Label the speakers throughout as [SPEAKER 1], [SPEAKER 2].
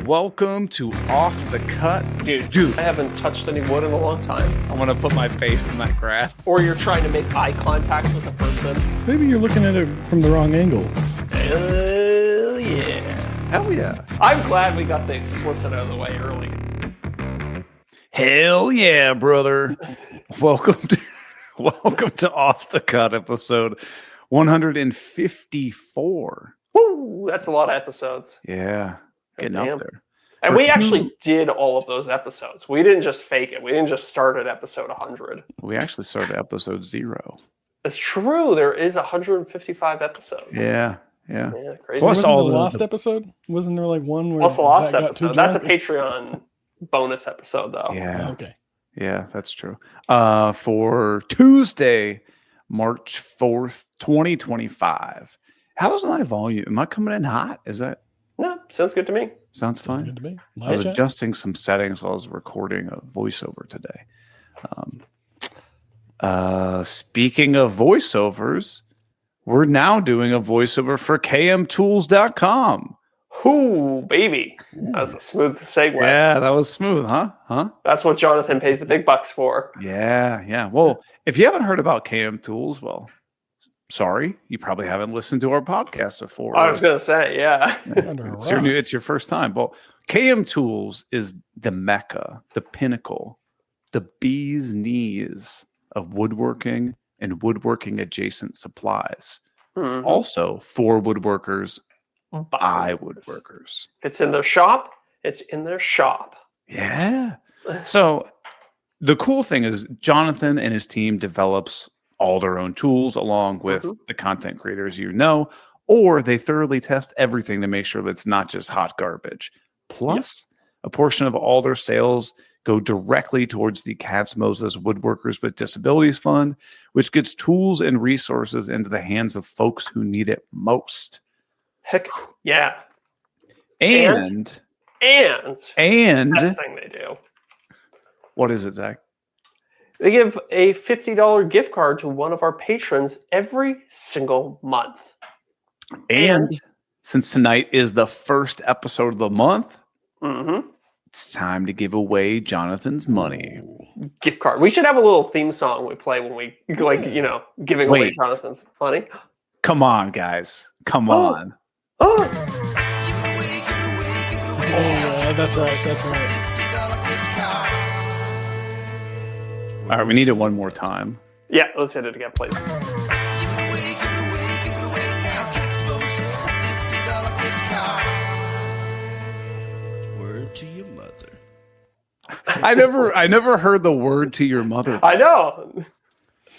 [SPEAKER 1] Welcome to Off the Cut.
[SPEAKER 2] Dude, I haven't touched any wood in a long time.
[SPEAKER 1] I want to put my face in that grass.
[SPEAKER 2] Or you're trying to make eye contact with a person.
[SPEAKER 3] Maybe you're looking at it from the wrong angle.
[SPEAKER 2] Hell yeah.
[SPEAKER 1] Hell yeah.
[SPEAKER 2] I'm glad we got the explicit out of the way early.
[SPEAKER 1] Hell yeah, brother. Welcome to Off the Cut episode 154.
[SPEAKER 2] Woo, that's a lot of episodes.
[SPEAKER 1] Yeah, getting up there.
[SPEAKER 2] And we actually did all of those episodes. We didn't just fake it. We didn't just start at episode 100.
[SPEAKER 1] We actually started episode 0.
[SPEAKER 2] It's true. There is 155 episodes.
[SPEAKER 1] Yeah.
[SPEAKER 2] Crazy.
[SPEAKER 3] Plus all the lost episode? Wasn't there like one where
[SPEAKER 2] Plus the lost
[SPEAKER 3] Zach
[SPEAKER 2] episode? That's a Patreon bonus episode, though.
[SPEAKER 1] Yeah.
[SPEAKER 3] Okay.
[SPEAKER 1] Yeah, that's true. For Tuesday, March 4th, 2025. How's my volume? Am I coming in hot? Is that?
[SPEAKER 2] No, sounds good to me.
[SPEAKER 1] Sounds fine.
[SPEAKER 3] Good to me.
[SPEAKER 1] I was adjusting some settings while I was recording a voiceover today. Speaking of voiceovers, we're now doing a voiceover for kmtools.com.
[SPEAKER 2] Ooh, baby. That was a smooth segue.
[SPEAKER 1] Yeah, that was smooth, huh?
[SPEAKER 2] That's what Jonathan pays the big bucks for.
[SPEAKER 1] Yeah. Well, if you haven't heard about KM Tools, well, sorry, you probably haven't listened to our podcast before.
[SPEAKER 2] I was going to say, yeah.
[SPEAKER 1] It's your first time. Well, KM Tools is the mecca, the pinnacle, the bee's knees of woodworking and woodworking adjacent supplies.
[SPEAKER 2] Mm-hmm.
[SPEAKER 1] Also for woodworkers, by woodworkers.
[SPEAKER 2] It's in their shop. It's in their shop.
[SPEAKER 1] Yeah. So the cool thing is Jonathan and his team develops all their own tools along with the content creators or they thoroughly test everything to make sure that it's not just hot garbage. Plus, a portion of all their sales go directly towards the Katz Moses Woodworkers with Disabilities Fund, which gets tools and resources into the hands of folks who need it most.
[SPEAKER 2] Heck yeah.
[SPEAKER 1] And
[SPEAKER 2] best thing they do.
[SPEAKER 1] What is it, Zach?
[SPEAKER 2] They give a $50 gift card to one of our patrons every single month.
[SPEAKER 1] And since tonight is the first episode of the month, it's time to give away Jonathan's money.
[SPEAKER 2] Gift card. We should have a little theme song we play when we, giving away Jonathan's money.
[SPEAKER 1] Come on, guys. Come on.
[SPEAKER 2] Oh,
[SPEAKER 3] yeah, that's right.
[SPEAKER 1] All right, we need it one more time.
[SPEAKER 2] Yeah, let's hit it again, please.
[SPEAKER 4] Word to your mother.
[SPEAKER 1] I never heard the word to your mother.
[SPEAKER 2] I know.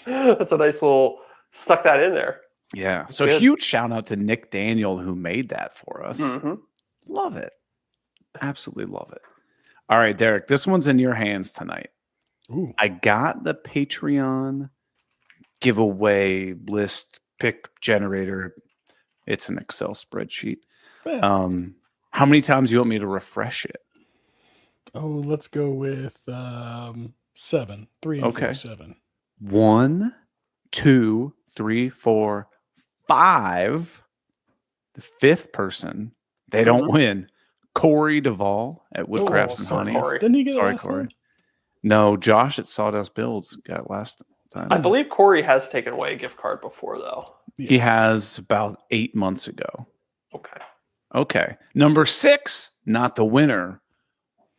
[SPEAKER 2] That's a nice little stuck that in there.
[SPEAKER 1] Yeah. So
[SPEAKER 2] good.
[SPEAKER 1] Huge shout out to Nick Daniel who made that for us. Love it. Absolutely love it. All right, Deric, this one's in your hands tonight.
[SPEAKER 3] Ooh.
[SPEAKER 1] I got the Patreon giveaway list pick generator. It's an Excel spreadsheet.
[SPEAKER 3] Yeah.
[SPEAKER 1] How many times do you want me to refresh it?
[SPEAKER 3] Oh, let's go with 7. 3 and 4, 7.
[SPEAKER 1] 1, 2, 3, 4, 5. The fifth person, they don't win. Corey Duvall at Woodcrafts and Honey.
[SPEAKER 3] Didn't he get
[SPEAKER 1] Sorry, Corey. One? No, Josh at Sawdust Builds got last time.
[SPEAKER 2] I believe Corey has taken away a gift card before, though.
[SPEAKER 1] Yeah. He has about 8 months ago. Okay. Number 6, not the winner.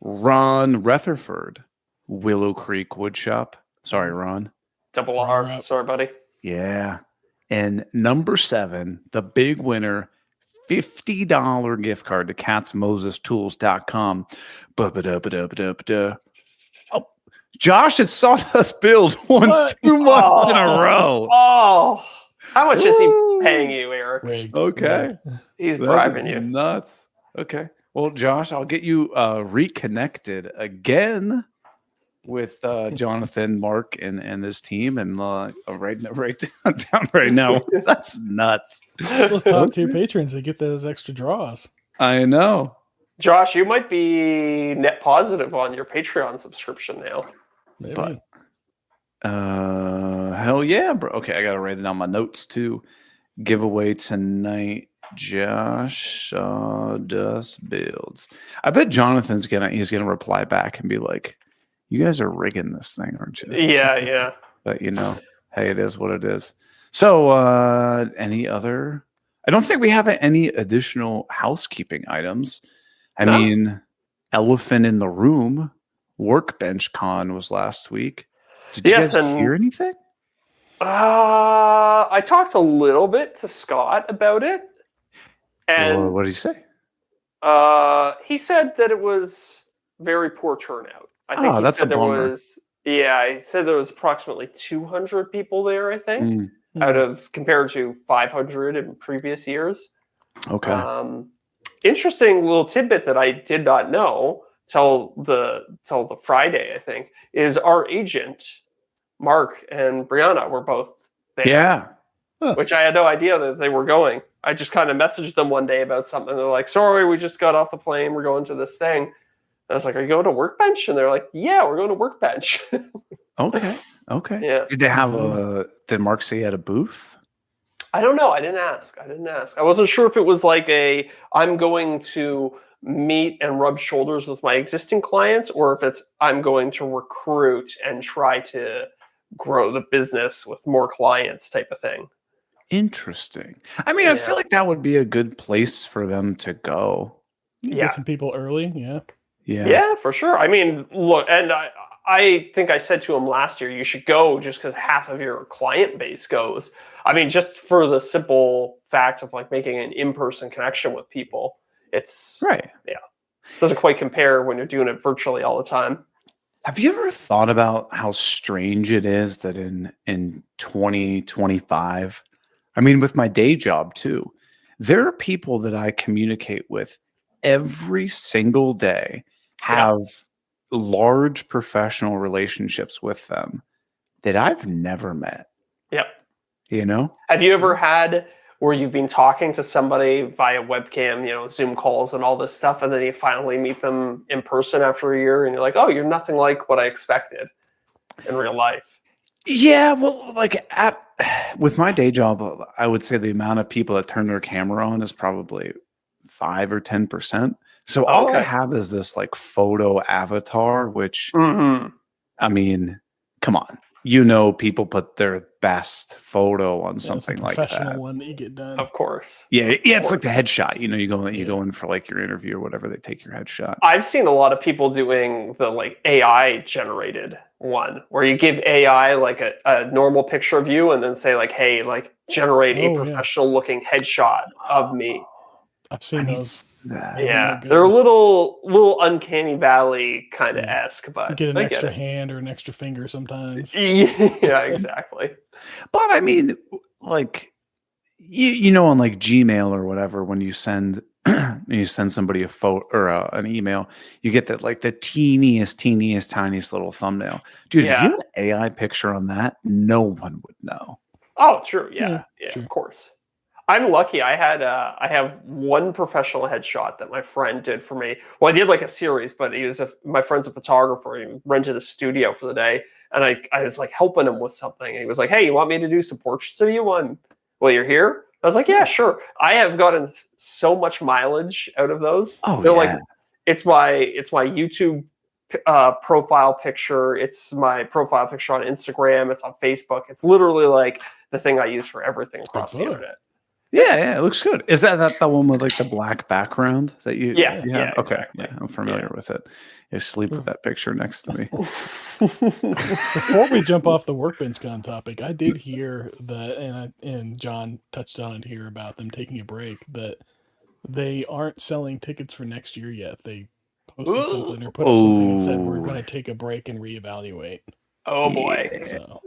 [SPEAKER 1] Ron Rutherford, Willow Creek Woodshop. Sorry, Ron.
[SPEAKER 2] Double R. Sorry, buddy.
[SPEAKER 1] Yeah. And number 7, the big winner, $50 gift card to katzmosestools.com. Oh, Josh at Sawdust Builds won 2 months in a row.
[SPEAKER 2] Oh, how much is he paying you, Eric?
[SPEAKER 1] Okay.
[SPEAKER 2] He's bribing you.
[SPEAKER 1] Nuts. Okay. Well, Josh, I'll get you reconnected again with Jonathan, Mark, and this team, and right down right now. That's nuts.
[SPEAKER 3] It's those top tier patrons that get those extra draws.
[SPEAKER 1] I know.
[SPEAKER 2] Josh, you might be net positive on your Patreon subscription now.
[SPEAKER 3] Maybe.
[SPEAKER 1] But, hell yeah, bro. Okay, I gotta write it on my notes too. Giveaway tonight. Josh Sawdust builds. I bet Jonathan's gonna reply back and be like, "You guys are rigging this thing, aren't you?"
[SPEAKER 2] Yeah.
[SPEAKER 1] But hey, it is what it is. So, any other? I don't think we have any additional housekeeping items. I
[SPEAKER 2] No?
[SPEAKER 1] mean, elephant in the room. Workbench Con was last week. Did you
[SPEAKER 2] Yes,
[SPEAKER 1] guys
[SPEAKER 2] and
[SPEAKER 1] hear anything?
[SPEAKER 2] I talked a little bit to Scott about it, and
[SPEAKER 1] What did he say?
[SPEAKER 2] he said that it was very poor turnout. I think
[SPEAKER 1] Oh,
[SPEAKER 2] he
[SPEAKER 1] that's a
[SPEAKER 2] said there
[SPEAKER 1] bummer.
[SPEAKER 2] was, he said there was approximately 200 people there, I think,
[SPEAKER 1] Mm,
[SPEAKER 2] out of compared to 500 in previous years.
[SPEAKER 1] okay.
[SPEAKER 2] Interesting little tidbit that I did not know till the Friday, I think, is our agent Mark and Brianna were both there.
[SPEAKER 1] Yeah.
[SPEAKER 2] Which I had no idea that they were going. I just kind of messaged them one day about something. They're like, "Sorry, we just got off the plane. We're going to this thing." And I was like, "Are you going to Workbench?" And they're like, "Yeah, we're going to Workbench."
[SPEAKER 1] Okay. Okay.
[SPEAKER 2] Yeah.
[SPEAKER 1] Did they have did Mark say he had a booth?
[SPEAKER 2] I don't know. I didn't ask. I wasn't sure if it was like I'm going to meet and rub shoulders with my existing clients, or if it's I'm going to recruit and try to grow the business with more clients type of thing.
[SPEAKER 1] Interesting. I mean, I feel like that would be a good place for them to go.
[SPEAKER 3] Get some people early. Yeah.
[SPEAKER 2] Yeah, for sure. I mean, look, and I think I said to him last year, you should go just because half of your client base goes. I mean, just for the simple fact of like making an in-person connection with people. It's
[SPEAKER 1] right.
[SPEAKER 2] Yeah. Doesn't quite compare when you're doing it virtually all the time.
[SPEAKER 1] Have you ever thought about how strange it is that in 2025, I mean, with my day job too, there are people that I communicate with every single day, have large professional relationships with them that I've never met.
[SPEAKER 2] Yep.
[SPEAKER 1] Have
[SPEAKER 2] you ever had where you've been talking to somebody via webcam, Zoom calls and all this stuff, and then you finally meet them in person after a year and you're like, oh, you're nothing like what I expected in real life?
[SPEAKER 1] Yeah, well, with my day job, I would say the amount of people that turn their camera on is probably 5 or 10%. So all I have is this like photo avatar, which I mean, come on. People put their best photo on something like that.
[SPEAKER 3] Professional one that you get done.
[SPEAKER 2] Of course.
[SPEAKER 1] Yeah, it's like the headshot. You go in for like your interview or whatever, they take your headshot.
[SPEAKER 2] I've seen a lot of people doing the like AI generated one where you give AI like a normal picture of you and then say like, hey, like generate a professional looking headshot of me.
[SPEAKER 3] I've seen those.
[SPEAKER 2] Yeah, they're a little uncanny valley kind of esque, but
[SPEAKER 3] get an extra hand or an extra finger sometimes.
[SPEAKER 2] Yeah, exactly.
[SPEAKER 1] But I mean, like on like Gmail or whatever, when you send somebody a photo or an email, you get that like the teeniest little thumbnail. Dude, if you had an AI picture on that, no one would know.
[SPEAKER 2] Oh, true. Yeah,
[SPEAKER 3] true.
[SPEAKER 2] Of course. I'm lucky. I have one professional headshot that my friend did for me. Well, I did like a series, but my friend's a photographer. He rented a studio for the day, and I was like helping him with something. And he was like, "Hey, you want me to do some portraits of you while you're here?" I was like, "Yeah, sure." I have gotten so much mileage out of those.
[SPEAKER 1] Oh,
[SPEAKER 2] they're like, it's my YouTube profile picture. It's my profile picture on Instagram. It's on Facebook. It's literally like the thing I use for everything across the internet.
[SPEAKER 1] Yeah, it looks good. Is that the one with like the black background that you?
[SPEAKER 2] Yeah.
[SPEAKER 1] Okay,
[SPEAKER 2] exactly.
[SPEAKER 1] I'm familiar with it. I sleep with that picture next to me.
[SPEAKER 3] Before we jump off the Workbench Con topic, I did hear that, and John touched on it here about them taking a break, that they aren't selling tickets for next year yet. They posted something or put up something and said we're going to take a break and reevaluate.
[SPEAKER 2] Oh boy,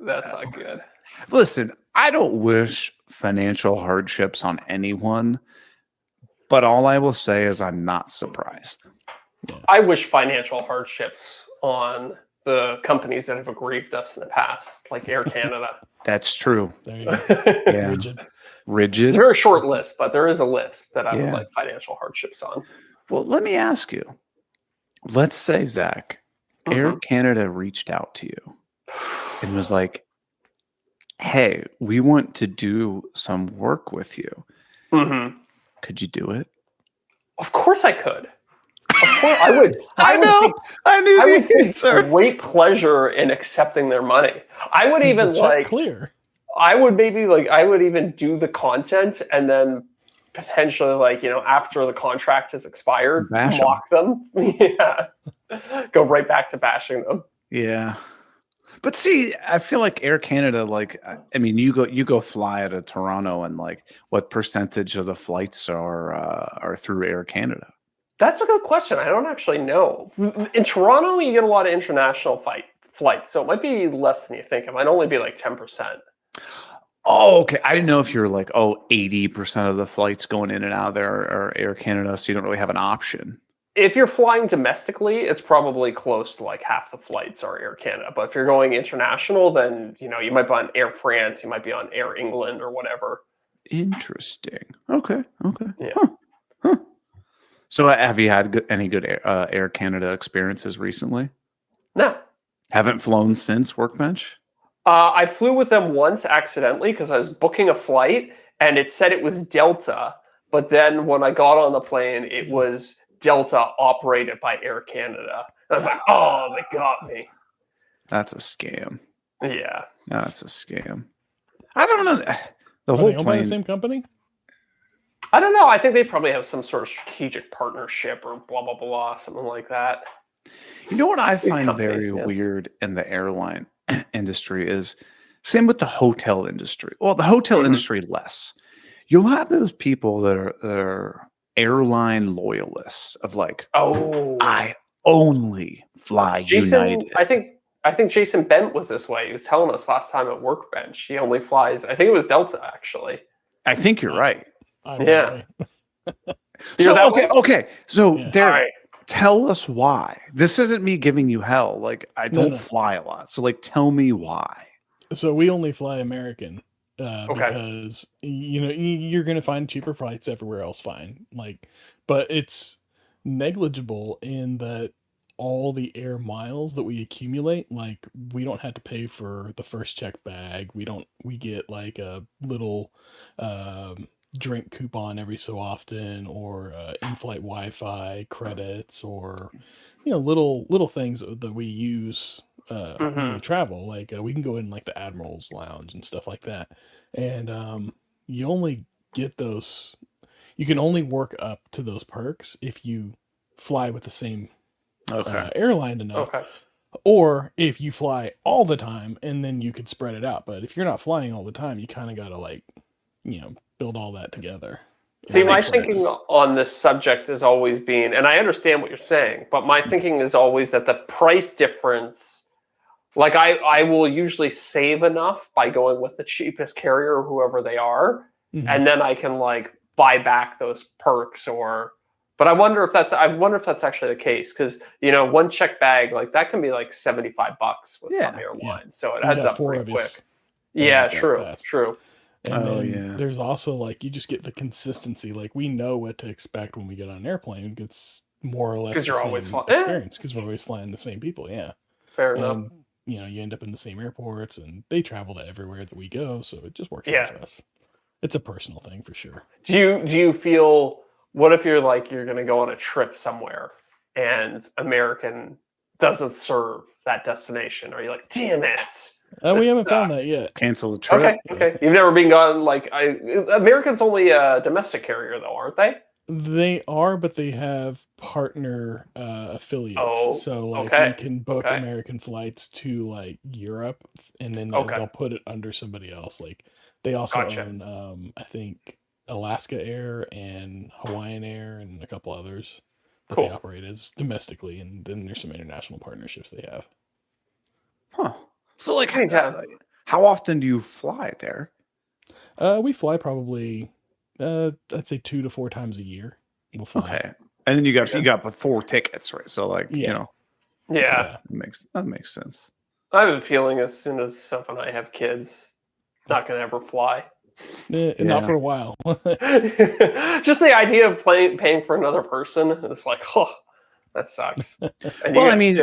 [SPEAKER 2] that's not good.
[SPEAKER 1] Listen, I don't wish financial hardships on anyone, but all I will say is I'm not surprised.
[SPEAKER 3] Yeah.
[SPEAKER 2] I wish financial hardships on the companies that have aggrieved us in the past, like Air Canada.
[SPEAKER 1] That's true.
[SPEAKER 3] There you go.
[SPEAKER 1] Yeah. Rigid.
[SPEAKER 2] It's a very short list, but there is a list that I would like financial hardships on.
[SPEAKER 1] Well, let me ask you. Let's say, Zach, Air Canada reached out to you and was like, hey, we want to do some work with you. Could you do it?
[SPEAKER 2] Of course I could. Of course I would.
[SPEAKER 1] I know. I knew
[SPEAKER 2] I
[SPEAKER 1] the
[SPEAKER 2] would take
[SPEAKER 1] answer.
[SPEAKER 2] great pleasure in accepting their money. I would
[SPEAKER 3] Does
[SPEAKER 2] even
[SPEAKER 3] the check clear?
[SPEAKER 2] I would even do the content and then potentially after the contract has expired,
[SPEAKER 1] Bash 'em.
[SPEAKER 2] mock them. Yeah. Go right back to bashing them.
[SPEAKER 1] Yeah. But see, I feel like Air Canada, I mean, you go fly out of Toronto, and what percentage of the flights are through Air Canada?
[SPEAKER 2] That's a good question. I don't actually know. In Toronto, you get a lot of international flights, so it might be less than you think. It might only be 10%.
[SPEAKER 1] Oh, okay. I didn't know if you're 80% of the flights going in and out of there are Air Canada, so you don't really have an option.
[SPEAKER 2] If you're flying domestically, it's probably close to half the flights are Air Canada. But if you're going international, then you might be on Air France, you might be on Air England or whatever.
[SPEAKER 1] Interesting. Okay.
[SPEAKER 2] Yeah.
[SPEAKER 1] Huh. So have you had any good Air Canada experiences recently?
[SPEAKER 2] No.
[SPEAKER 1] Haven't flown since Workbench?
[SPEAKER 2] I flew with them once accidentally because I was booking a flight and it said it was Delta. But then when I got on the plane, it was Delta operated by Air Canada. And I was like, oh, they got me.
[SPEAKER 1] That's a scam.
[SPEAKER 2] Yeah.
[SPEAKER 1] That's a scam. I don't know. The
[SPEAKER 3] Are
[SPEAKER 1] whole
[SPEAKER 3] they owned by
[SPEAKER 1] plane.
[SPEAKER 3] the same company?
[SPEAKER 2] I don't know. I think they probably have some sort of strategic partnership or blah, blah, blah, something like that.
[SPEAKER 1] You know what I find
[SPEAKER 2] companies,
[SPEAKER 1] very
[SPEAKER 2] yeah.
[SPEAKER 1] weird in the airline industry is same with the hotel industry. Well, the hotel industry less. You'll have those people that are airline loyalists of I only fly
[SPEAKER 2] Jason,
[SPEAKER 1] United.
[SPEAKER 2] I think Jason Bent was this way. He was telling us last time at Workbench. He only flies, I think it was Delta actually.
[SPEAKER 1] I think you're right.
[SPEAKER 2] Yeah.
[SPEAKER 1] So okay. So
[SPEAKER 3] Yeah.
[SPEAKER 1] there.
[SPEAKER 2] Right.
[SPEAKER 1] Tell us why. This isn't me giving you hell. I don't fly a lot. So tell me why.
[SPEAKER 3] So we only fly American because you're going to find cheaper flights everywhere else fine. But it's negligible in that all the air miles that we accumulate, we don't have to pay for the first check bag. We get a little drink coupon every so often, or in-flight Wi-Fi credits, or little things that we use when we travel. We can go in the Admiral's Lounge and stuff like that, and you only get those. You can only work up to those perks if you fly with the same airline enough.
[SPEAKER 2] Okay.
[SPEAKER 3] Or if you fly all the time, and then you could spread it out. But if you're not flying all the time, you kind of got to build all that together.
[SPEAKER 2] See, my thinking on this subject has always been, and I understand what you're saying, but my thinking is always that the price difference, I will usually save enough by going with the cheapest carrier or whoever they are, and then I can buy back those perks but I wonder if that's actually the case, because one check bag that can be $75 with some airlines, so it adds up pretty quick. Yeah, true.
[SPEAKER 3] And then there's also you just get the consistency. We know what to expect when we get on an airplane. It's more or less the same experience because we're always flying the same people. Yeah,
[SPEAKER 2] fair enough.
[SPEAKER 3] And you end up in the same airports, and they travel to everywhere that we go, so it just works out for us. It's a personal thing for sure.
[SPEAKER 2] Do you feel? What if you're you're going to go on a trip somewhere and American doesn't serve that destination? Are you damn it?
[SPEAKER 3] We haven't found that yet.
[SPEAKER 1] Cancel the trip.
[SPEAKER 2] Okay. You've never been gone American's only a domestic carrier though, aren't they?
[SPEAKER 3] They are, but they have partner affiliates. So we can book American flights to Europe, and then they'll put it under somebody else. They also own I think Alaska Air and Hawaiian Air and a couple others that they operate as domestically, and then there's some international partnerships they have.
[SPEAKER 1] Huh. So how often do you fly there?
[SPEAKER 3] We fly probably I'd say 2 to 4 times a year. We'll fly.
[SPEAKER 1] Okay. And then you got 4 tickets, right? So
[SPEAKER 2] Yeah.
[SPEAKER 1] that makes sense.
[SPEAKER 2] I have a feeling as soon as Soph and I have kids, not gonna ever fly.
[SPEAKER 3] Not for a while.
[SPEAKER 2] Just the idea of paying for another person, it's that sucks.
[SPEAKER 1] Well, I mean,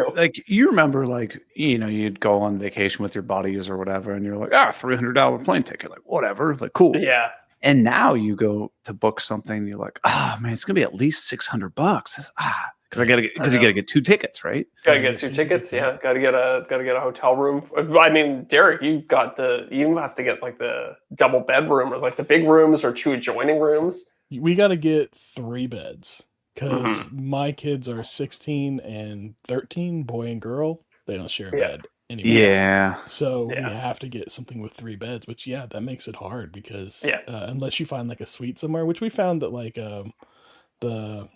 [SPEAKER 1] you remember, you'd go on vacation with your buddies or whatever, and you're $300 plane ticket, whatever, cool.
[SPEAKER 2] Yeah.
[SPEAKER 1] And now you go to book something, you're like, oh man, it's gonna be at least $600. Because you gotta get 2 tickets, right?
[SPEAKER 2] Gotta get 2 tickets. Yeah, gotta get a hotel room. I mean, Derek, you have to get like the double bedroom or like the big rooms or 2 adjoining rooms.
[SPEAKER 3] We got to get 3 beds because my kids are 16 and 13, boy and girl. They don't share a bed anymore.
[SPEAKER 1] Yeah.
[SPEAKER 3] So we have to get something with 3 beds, which that makes it hard because unless you find like a suite somewhere, which we found that like the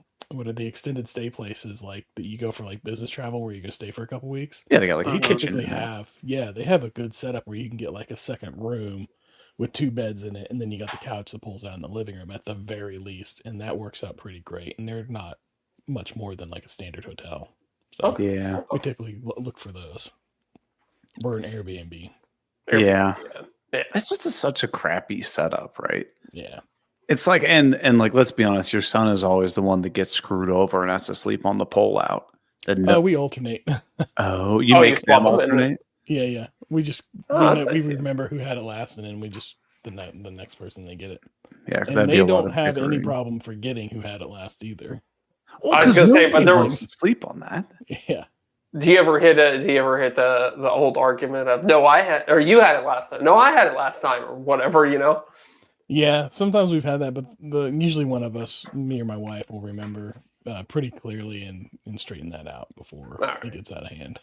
[SPEAKER 3] extended stay places like that you go for like business travel where you can stay for a couple weeks.
[SPEAKER 1] Yeah, they got like
[SPEAKER 3] They
[SPEAKER 1] a kitchen.
[SPEAKER 3] typically they have a good setup where you can get like a second room with 2 beds in it, and then you got the couch that pulls out in the living room at the very least, and that works out pretty great. And they're not much more than like a standard hotel. So we typically look for those. We're an Airbnb.
[SPEAKER 1] Yeah. That's just such a crappy setup, right?
[SPEAKER 3] Yeah.
[SPEAKER 1] It's like, and like, let's be honest, your son is always the one that gets screwed over and has to sleep on the pull out.
[SPEAKER 3] We alternate.
[SPEAKER 1] You make them alternate?
[SPEAKER 3] Yeah. We just we remember who had it last, and then we just the next person they get it.
[SPEAKER 1] Yeah,
[SPEAKER 3] and they don't have any problem forgetting who had it last either.
[SPEAKER 1] Well, I was gonna say, but there was sleep on that.
[SPEAKER 3] Yeah.
[SPEAKER 2] Do you ever hit the old argument of no, I had or you had it last time? No, I had it last time, or whatever, you know?
[SPEAKER 3] Yeah, sometimes we've had that, but usually one of us, me or my wife, will remember pretty clearly and straighten that out before it gets out of hand.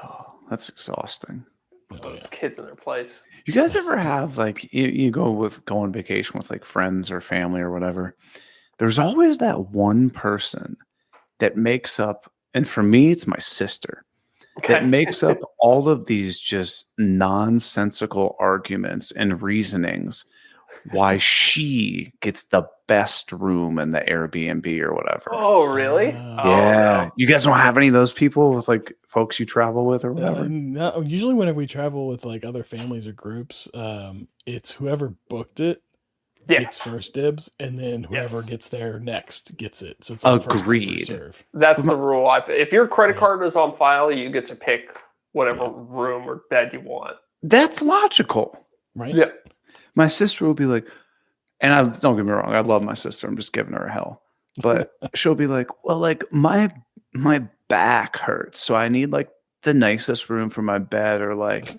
[SPEAKER 1] Oh, that's exhausting.
[SPEAKER 2] Those kids in their place.
[SPEAKER 1] You guys ever have like you go on vacation with like friends or family or whatever? There's always that one person that makes up, and for me, it's my sister. That makes up all of these just nonsensical arguments and reasonings why she gets the best room in the Airbnb or whatever.
[SPEAKER 2] Oh, really?
[SPEAKER 1] Yeah. You guys don't have any of those people with like folks you travel with or whatever?
[SPEAKER 3] No, usually whenever we travel with like other families or groups, it's whoever booked it gets first dibs, and then whoever gets there next gets it. So it's like
[SPEAKER 1] agreed.
[SPEAKER 2] That's the rule. If your credit card is on file, you get to pick whatever room or bed you want.
[SPEAKER 1] That's logical.
[SPEAKER 3] Right?
[SPEAKER 2] Yeah.
[SPEAKER 1] My sister will be like, and don't get me wrong, I love my sister. I'm just giving her hell. But she'll be like, well, like my back hurts, so I need like the nicest room for my bed, or like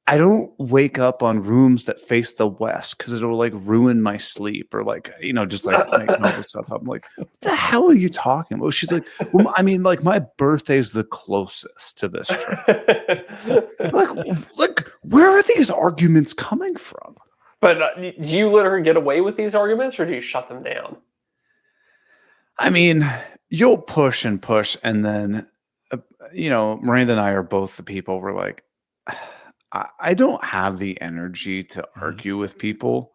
[SPEAKER 1] I don't wake up on rooms that face the west because it'll like ruin my sleep, or like, just like making all this stuff up. I'm like, what the hell are you talking about? She's like, well, I mean, like my birthday's the closest to this trip. like where are these arguments coming from?
[SPEAKER 2] But do you let her get away with these arguments, or do you shut them down?
[SPEAKER 1] I mean, you'll push and push, and then, Miranda and I are both the people we're like, I don't have the energy to argue with people.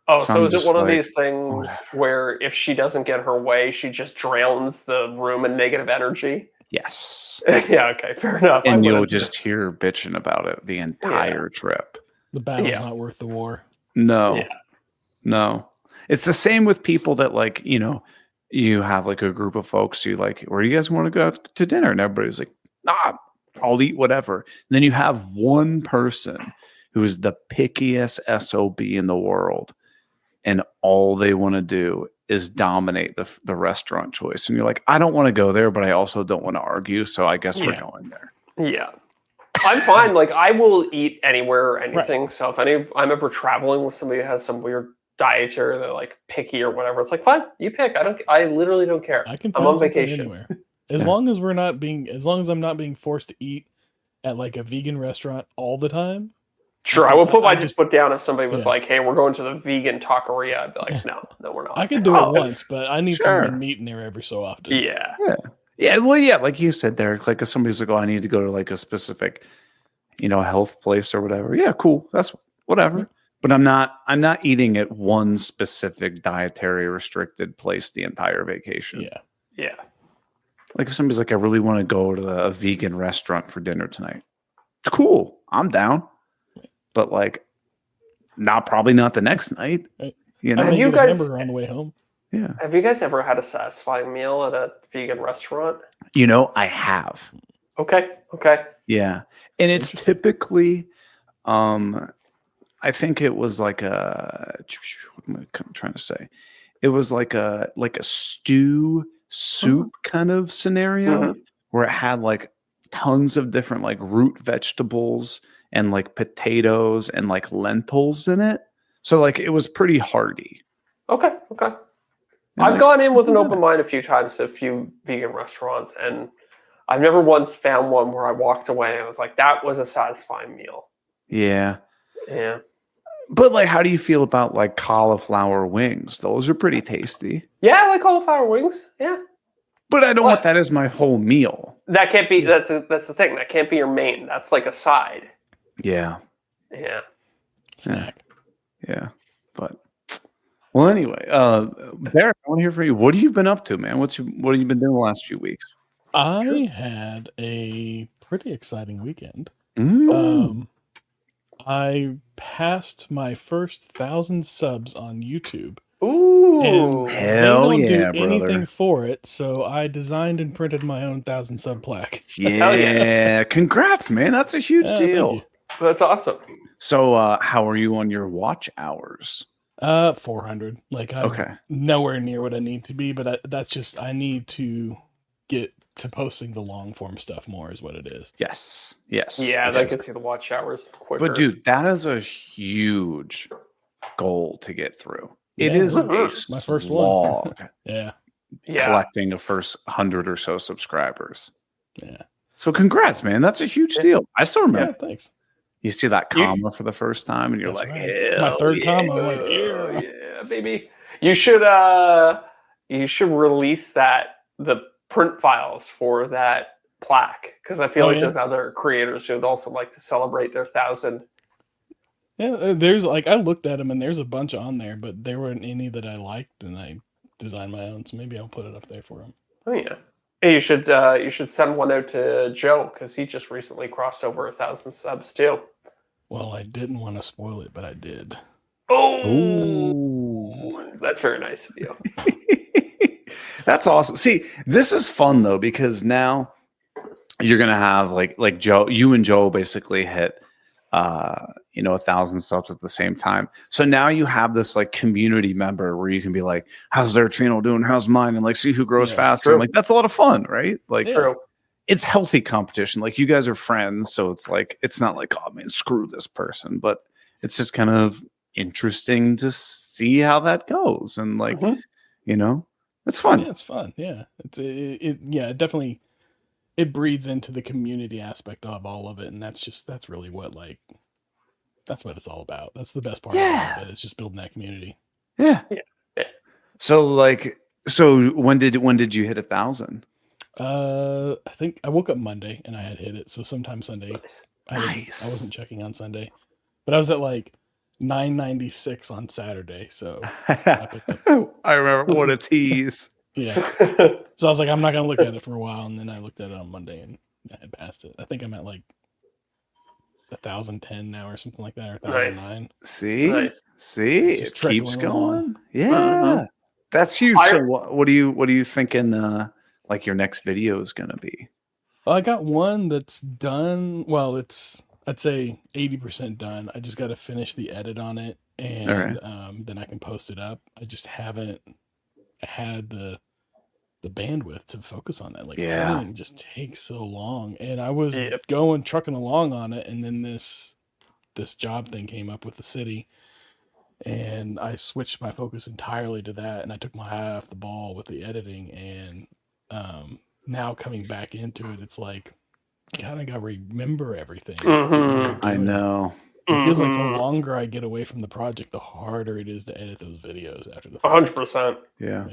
[SPEAKER 2] Oh, so is it one of these things where if she doesn't get her way, she just drowns the room in negative energy?
[SPEAKER 1] Yes.
[SPEAKER 2] Yeah, okay, fair enough.
[SPEAKER 1] And you'll just hear her bitching about it the entire trip.
[SPEAKER 3] The battle's not worth the war.
[SPEAKER 1] No. Yeah. No. It's the same with people that like, you have like a group of folks you like, where do you guys want to go out to dinner? And everybody's like, nah, I'll eat whatever. And then you have one person who is the pickiest SOB in the world, and all they want to do is dominate the restaurant choice. And you're like, I don't want to go there, but I also don't want to argue, so I guess we're going there.
[SPEAKER 2] Yeah. I'm fine. Like, I will eat anywhere or anything. Right. So if I'm ever traveling with somebody who has some weird dietary, they're like picky or whatever, it's like, fine, you pick. I literally don't care. I'm on vacation.
[SPEAKER 3] Anywhere. As long as I'm not being forced to eat at like a vegan restaurant all the time.
[SPEAKER 2] Sure, I will put my foot down if somebody was like, hey, we're going to the vegan taqueria. I'd be like, no, we're not.
[SPEAKER 3] I can do it once, but I need some meat in there every so often.
[SPEAKER 2] Yeah.
[SPEAKER 1] Yeah, well, yeah, like you said, Deric, like if somebody's like, oh, I need to go to like a specific, health place or whatever. Yeah, cool. That's whatever. But I'm not eating at one specific dietary restricted place the entire vacation.
[SPEAKER 3] Yeah.
[SPEAKER 2] Yeah.
[SPEAKER 1] Like if somebody's like, I really want to go to a vegan restaurant for dinner tonight. Cool. I'm down. But like, probably not the next night.
[SPEAKER 3] Right. Have you guys hamburger on the way home?
[SPEAKER 1] Yeah.
[SPEAKER 2] Have you guys ever had a satisfying meal at a vegan restaurant?
[SPEAKER 1] I have.
[SPEAKER 2] Okay.
[SPEAKER 1] Yeah. And it's typically I think it was like a, what am I trying to say? It was like a stew soup kind of scenario where it had like tons of different like root vegetables and like potatoes and like lentils in it. So like it was pretty hearty.
[SPEAKER 2] Okay.
[SPEAKER 1] And,
[SPEAKER 2] I've
[SPEAKER 1] like,
[SPEAKER 2] gone in with an open mind a few times to a few vegan restaurants, and I've never once found one where I walked away and I was like, that was a satisfying meal.
[SPEAKER 1] yeah.
[SPEAKER 2] Yeah.
[SPEAKER 1] But like, how do you feel about like cauliflower wings? Those are pretty tasty.
[SPEAKER 2] Yeah, I like cauliflower wings. Yeah.
[SPEAKER 1] But I don't want that as my whole meal.
[SPEAKER 2] That can't be, that's the thing. That can't be your main. That's like a side.
[SPEAKER 1] Yeah.
[SPEAKER 2] Yeah.
[SPEAKER 3] Snack.
[SPEAKER 1] Yeah. But well, anyway, Deric, I want to hear from you. What have you been up to, man? What have you been doing the last few weeks?
[SPEAKER 3] I had a pretty exciting weekend. I passed my first 1,000 subs on YouTube.
[SPEAKER 2] Ooh.
[SPEAKER 3] And
[SPEAKER 1] hell
[SPEAKER 3] they don't
[SPEAKER 1] yeah,
[SPEAKER 3] do anything
[SPEAKER 1] brother.
[SPEAKER 3] for it, so I designed and printed my own 1,000 sub plaque.
[SPEAKER 1] Yeah. Congrats, man. That's a huge
[SPEAKER 3] Yeah, thank
[SPEAKER 1] deal.
[SPEAKER 3] you.
[SPEAKER 2] That's awesome.
[SPEAKER 1] So how are you on your watch hours?
[SPEAKER 3] 400. Like, I'm
[SPEAKER 1] Okay.
[SPEAKER 3] nowhere near what I need to be, but that's just, I need to get to posting the long form stuff more is what it is.
[SPEAKER 1] Yes.
[SPEAKER 2] Yeah, that gets you the watch hours quicker.
[SPEAKER 1] But dude, that is a huge goal to get through. It
[SPEAKER 3] Yeah,
[SPEAKER 1] is a
[SPEAKER 3] my first one.
[SPEAKER 1] slog
[SPEAKER 3] Yeah.
[SPEAKER 1] collecting the first 100 or so subscribers.
[SPEAKER 3] Yeah.
[SPEAKER 1] So congrats, man. That's a huge deal. I still remember.
[SPEAKER 3] Yeah, thanks.
[SPEAKER 1] You see that comma for the first time, and you're
[SPEAKER 3] That's
[SPEAKER 1] like,
[SPEAKER 3] right. It's my third comma. I'm like,
[SPEAKER 2] yeah, baby. You should release the print files for that plaque, because I feel there's other creators who'd also like to celebrate their 1,000.
[SPEAKER 3] Yeah, there's like, I looked at them and there's a bunch on there, but there weren't any that I liked, and I designed my own. So maybe I'll put it up there for them.
[SPEAKER 2] Oh yeah. Hey, you should send one out to Joe, because he just recently crossed over 1,000 subs too.
[SPEAKER 3] Well, I didn't want to spoil it, but I did.
[SPEAKER 2] Oh, that's very nice of you.
[SPEAKER 1] That's awesome. See, this is fun though, because now you're gonna have like Joe, you and Joe basically hit 1,000 subs at the same time. So now you have this like community member where you can be like, how's their channel doing? How's mine? And like see who grows faster. And, like that's a lot of fun, right? Like it's healthy competition. Like you guys are friends, so it's like it's not like, oh man, screw this person, but it's just kind of interesting to see how that goes. And like, it's fun.
[SPEAKER 3] Yeah, it's fun. Yeah. It definitely it breeds into the community aspect of all of it, and that's really what that's what it's all about. That's the best part of it. It's just building that community.
[SPEAKER 1] Yeah. So when did you hit 1,000?
[SPEAKER 3] I think I woke up Monday and I had hit it. So sometime Sunday.
[SPEAKER 1] Nice.
[SPEAKER 3] I wasn't checking on Sunday, but I was at like 996 on Saturday. So I picked up.
[SPEAKER 1] I remember, what a tease.
[SPEAKER 3] Yeah. So I was like, I'm not gonna look at it for a while, and then I looked at it on Monday and I had passed it. I think I'm at like 1,010 now or something like that, or 1,009.
[SPEAKER 1] Nice. See,
[SPEAKER 3] Just
[SPEAKER 1] it keeps
[SPEAKER 3] trickling
[SPEAKER 1] going.
[SPEAKER 3] along.
[SPEAKER 1] Yeah, that's huge. So what are you thinking? Like your next video is gonna be?
[SPEAKER 3] Well, I got one that's done. Well, I'd say 80% done. I just got to finish the edit on it, and then I can post it up. I just haven't had the bandwidth to focus on that. Like editing just takes so long, and I was trucking along on it, and then this job thing came up with the city, and I switched my focus entirely to that, and I took my eye off the ball with the editing, and now coming back into it, it's like kind of got to remember everything.
[SPEAKER 1] I know.
[SPEAKER 3] It feels like the longer I get away from the project, the harder it is to edit those videos after the fact.
[SPEAKER 2] 100%.
[SPEAKER 1] Yeah.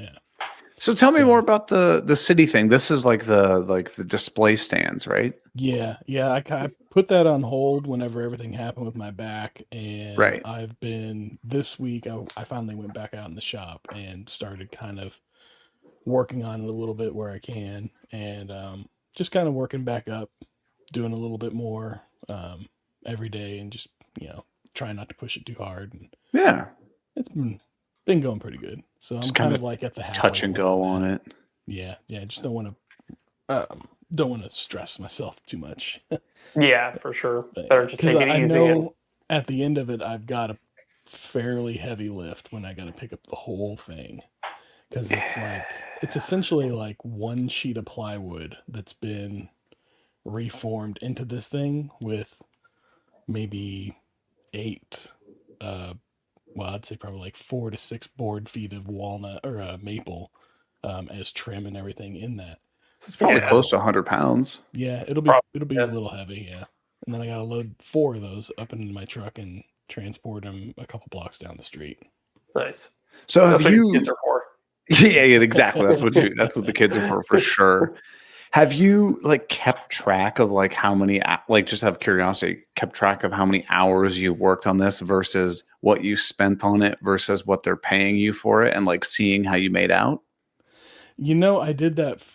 [SPEAKER 1] So tell me more about the city thing. This is like the display stands, right?
[SPEAKER 3] Yeah. I put that on hold whenever everything happened with my back, and I've been this week. I finally went back out in the shop and started kind of working on it a little bit where I can, and just kind of working back up, doing a little bit more every day, and just trying not to push it too hard. And it's been going pretty good. So I'm kind of like at the
[SPEAKER 1] touch and go on it.
[SPEAKER 3] Yeah. I just don't want to stress myself too much.
[SPEAKER 2] Yeah, for sure. Better to take it easy.
[SPEAKER 3] at the end of it, I've got a fairly heavy lift when I got to pick up the whole thing. Because it's essentially like one sheet of plywood that's been reformed into this thing with maybe 8, I'd say probably like 4 to 6 board feet of walnut or maple as trim and everything in that.
[SPEAKER 1] It's probably close to 100 pounds.
[SPEAKER 3] Yeah, it'll be a little heavy, yeah. And then I gotta load 4 of those up into my truck and transport them a couple blocks down the street.
[SPEAKER 2] Nice.
[SPEAKER 1] So
[SPEAKER 2] That's
[SPEAKER 1] have
[SPEAKER 2] what
[SPEAKER 1] you?
[SPEAKER 2] kids are for.
[SPEAKER 1] Yeah, exactly. That's what the kids are for sure. Have you like kept track of like how many, like just out of curiosity, kept track of how many hours you worked on this versus what you spent on it versus what they're paying you for it, and like seeing how you made out?
[SPEAKER 3] I did that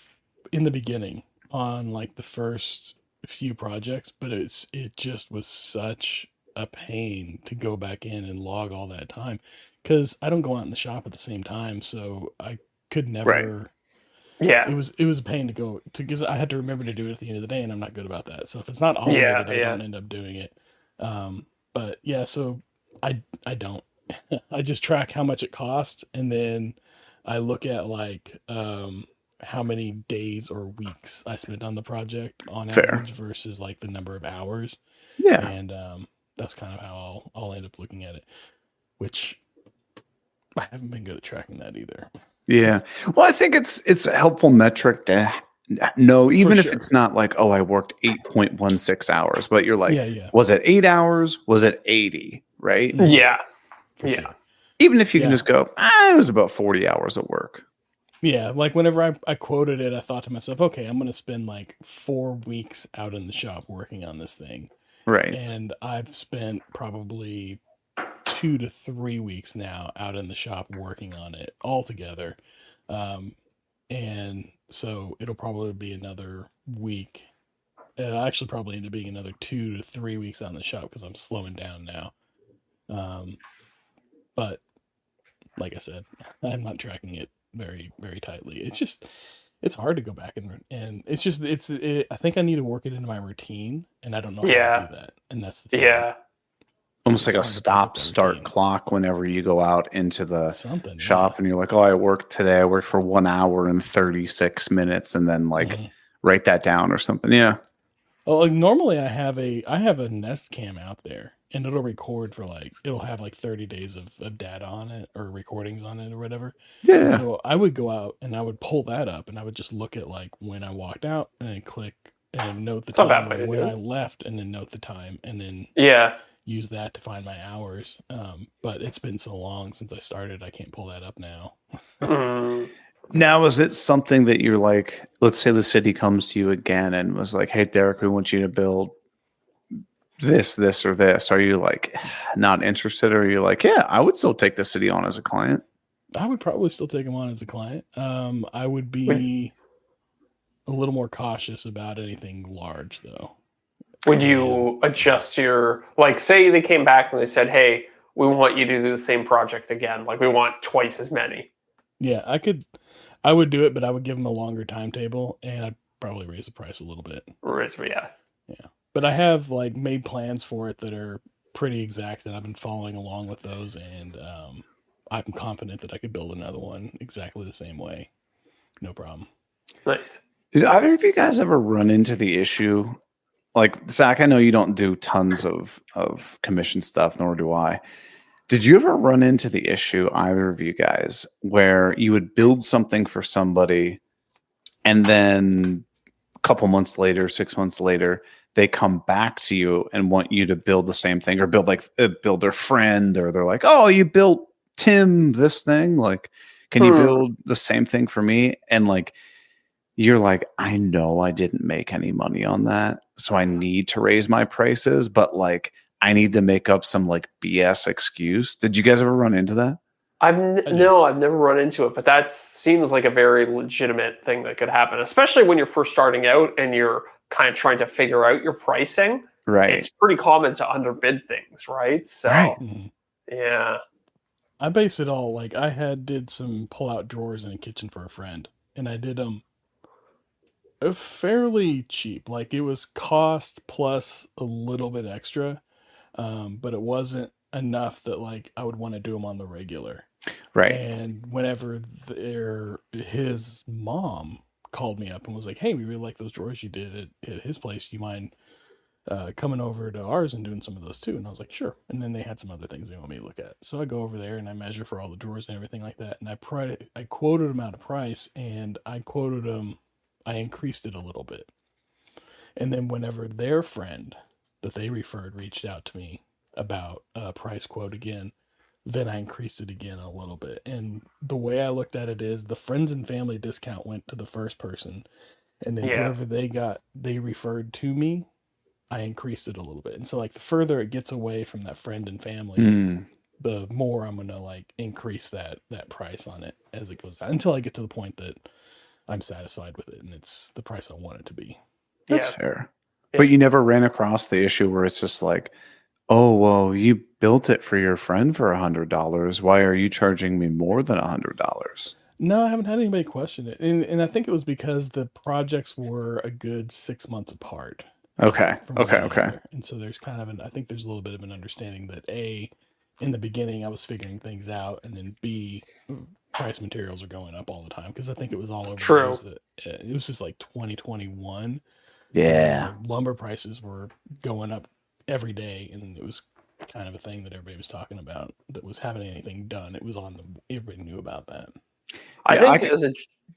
[SPEAKER 3] in the beginning on like the first few projects, but it just was such a pain to go back in and log all that time because I don't go out in the shop at the same time, so I could never.
[SPEAKER 1] Right.
[SPEAKER 2] Yeah.
[SPEAKER 3] It was a pain to go to because I had to remember to do it at the end of the day, and I'm not good about that. So if it's not automated, I don't end up doing it. But yeah, so I don't. I just track how much it costs, and then I look at like how many days or weeks I spent on the project on average versus like the number of hours.
[SPEAKER 1] Yeah,
[SPEAKER 3] and that's kind of how I'll end up looking at it, which I haven't been good at tracking that either.
[SPEAKER 1] Yeah. Well, I think it's a helpful metric to know, even if it's not like, oh, I worked 8.16 hours, but you're like, was it 8 hours? Was it 80? Right?
[SPEAKER 2] Yeah.
[SPEAKER 3] Sure.
[SPEAKER 1] Even if you can just go, it was about 40 hours at work.
[SPEAKER 3] Yeah. Like whenever I quoted it, I thought to myself, okay, I'm going to spend like 4 weeks out in the shop working on this thing.
[SPEAKER 1] Right.
[SPEAKER 3] And I've spent probably 2 to 3 weeks now out in the shop working on it altogether. And so it'll probably be another week. It'll actually probably end up being another 2 to 3 weeks on the shop because I'm slowing down now. But like I said, I'm not tracking it very, very tightly. It's hard to go back and I think I need to work it into my routine, and I don't know how to do that. And that's the thing.
[SPEAKER 2] Yeah.
[SPEAKER 1] Almost like a stop-start clock whenever you go out into the shop and you're like, oh, I worked today. I worked for 1 hour and 36 minutes, and then like write that down or something. Yeah.
[SPEAKER 3] Well, like normally I have a Nest Cam out there, and it'll record for it'll have like 30 days of data on it or recordings on it or whatever.
[SPEAKER 1] Yeah.
[SPEAKER 3] And so I would go out and I would pull that up, and I would just look at like when I walked out and then click and note the time when I left, and then note the time, and then use that to find my hours. But it's been so long since I started, I can't pull that up now.
[SPEAKER 1] Now, is it something that you're like, let's say the city comes to you again and was like, hey, Deric, we want you to build this, or this. Are you like not interested? Or are you like, yeah, I would still take the city on as a client?
[SPEAKER 3] I would probably still take them on as a client. I would be a little more cautious about anything large, though.
[SPEAKER 2] Would you adjust your, like, say they came back and they said, hey, we want you to do the same project again. Like, we want twice as many.
[SPEAKER 3] Yeah, I would do it, but I would give them a longer timetable, and I'd probably raise the price a little bit.
[SPEAKER 2] Yeah.
[SPEAKER 3] But I have like made plans for it that are pretty exact, and I've been following along with those, and I'm confident that I could build another one exactly the same way. No problem.
[SPEAKER 2] Nice.
[SPEAKER 1] Did either of you guys ever run into the issue? Like, Zach, I know you don't do tons of commission stuff, nor do I. Did you ever run into the issue, either of you guys, where you would build something for somebody and then a couple months later, 6 months later, they come back to you and want you to build the same thing, or build their friend, or they're like, oh, you built Tim this thing. Like, can you build the same thing for me? And like, you're like, I know I didn't make any money on that, so I need to raise my prices, but like, I need to make up some like BS excuse. Did you guys ever run into that?
[SPEAKER 2] No, I've never run into it, but that seems like a very legitimate thing that could happen, especially when you're first starting out and you're kind of trying to figure out your pricing.
[SPEAKER 1] Right.
[SPEAKER 2] It's pretty common to underbid things, right? So, yeah.
[SPEAKER 3] I base it all, like I did some pull-out drawers in a kitchen for a friend, and I did them fairly cheap. Like it was cost plus a little bit extra, but it wasn't enough that like I would want to do them on the regular.
[SPEAKER 1] Right.
[SPEAKER 3] And whenever his mom called me up and was like, "Hey, we really like those drawers you did at his place. You mind coming over to ours and doing some of those too?" And I was like, "Sure." And then they had some other things they want me to look at. So I go over there and I measure for all the drawers and everything like that. And I quoted them out a price, and I increased it a little bit. And then whenever their friend that they referred reached out to me about a price quote again, then I increased it again a little bit. And the way I looked at it is the friends and family discount went to the first person, and then whoever they referred to me, I increased it a little bit. And so like the further it gets away from that friend and family, the more I'm gonna like increase that price on it as it goes out until I get to the point that I'm satisfied with it and it's the price I want it to be.
[SPEAKER 1] That's fair. But you never ran across the issue where it's just like, oh, well, you built it for your friend for $100. Why are you charging me more than $100?
[SPEAKER 3] No, I haven't had anybody question it. And I think it was because the projects were a good 6 months apart.
[SPEAKER 1] Okay.
[SPEAKER 3] And so there's kind of I think there's a little bit of an understanding that A, in the beginning I was figuring things out, and then B, price materials are going up all the time. Because I think it was all over.
[SPEAKER 2] True.
[SPEAKER 3] It was just like 2021.
[SPEAKER 1] Yeah.
[SPEAKER 3] Lumber prices were going up every day, and it was kind of a thing that everybody was talking about that was having anything done. It was everybody knew about that.
[SPEAKER 2] I think as a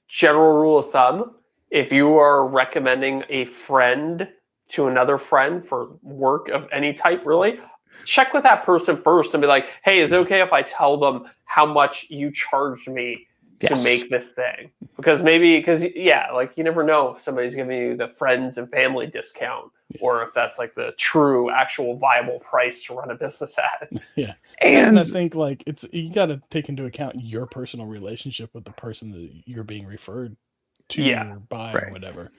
[SPEAKER 2] general rule of thumb, if you are recommending a friend to another friend for work of any type, really, check with that person first and be like, hey, is it okay if I tell them how much you charged me to make this thing? Because like you never know if somebody's giving you the friends and family discount or if that's like the true actual viable price to run a business at.
[SPEAKER 3] Yeah. And I think like you got to take into account your personal relationship with the person that you're being referred to or by or whatever.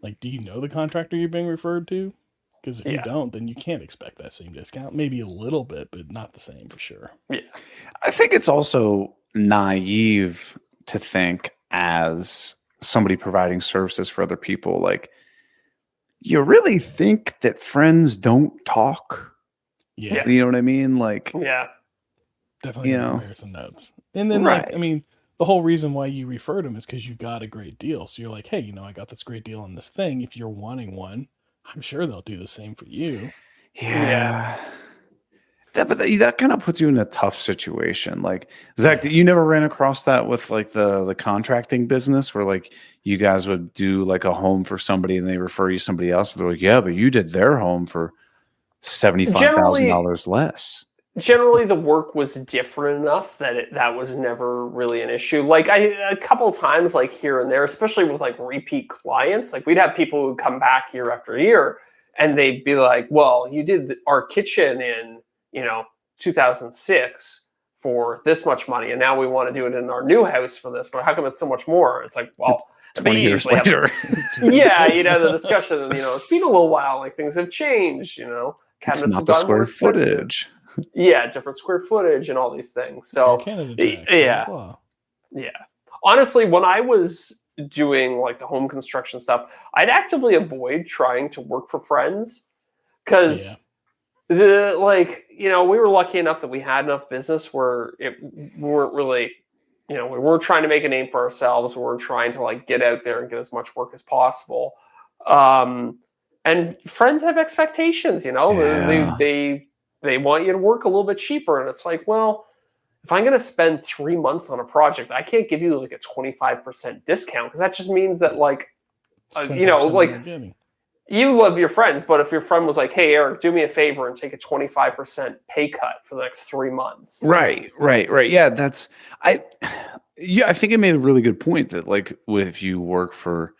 [SPEAKER 3] Like, do you know the contractor you're being referred to? Because if you don't, then you can't expect that same discount. Maybe a little bit, but not the same for sure.
[SPEAKER 2] Yeah.
[SPEAKER 1] I think it's also naive to think as somebody providing services for other people, like, you really think that friends don't talk?
[SPEAKER 3] Yeah.
[SPEAKER 1] You know what I mean? Like,
[SPEAKER 3] definitely compare some notes. And then, like, I mean, the whole reason why you referred them is because you got a great deal. So you're like, hey, I got this great deal on this thing. If you're wanting one, I'm sure they'll do the same for you.
[SPEAKER 1] Yeah. But that kind of puts you in a tough situation. Like, Zach, you never ran across that with like the contracting business where like you guys would do like a home for somebody and they refer you somebody else. And they're like, yeah, but you did their home for $75,000 less.
[SPEAKER 2] Generally, the work was different enough that that was never really an issue. Like a couple of times, like here and there, especially with like repeat clients, like we'd have people who come back year after year, and they'd be like, "Well, you did our kitchen in 2006 for this much money, and now we want to do it in our new house for this. But how come it's so much more?" It's like, well,
[SPEAKER 1] it's 20 years later.
[SPEAKER 2] The discussion. It's been a little while. Like things have changed.
[SPEAKER 1] It's not the square footage.
[SPEAKER 2] Yeah, different square footage and all these things. So yeah. Honestly, when I was doing like the home construction stuff, I'd actively avoid trying to work for friends because we were lucky enough that we had enough business where we weren't really, we weren't trying to make a name for ourselves. We weren't trying to like get out there and get as much work as possible. And friends have expectations, they want you to work a little bit cheaper. And it's like, well, if I'm going to spend 3 months on a project, I can't give you like a 25% discount because that just means that like, you love your friends. But if your friend was like, hey, Eric, do me a favor and take a 25% pay cut for the next 3 months.
[SPEAKER 1] Right. Yeah, I think it made a really good point that like if you work for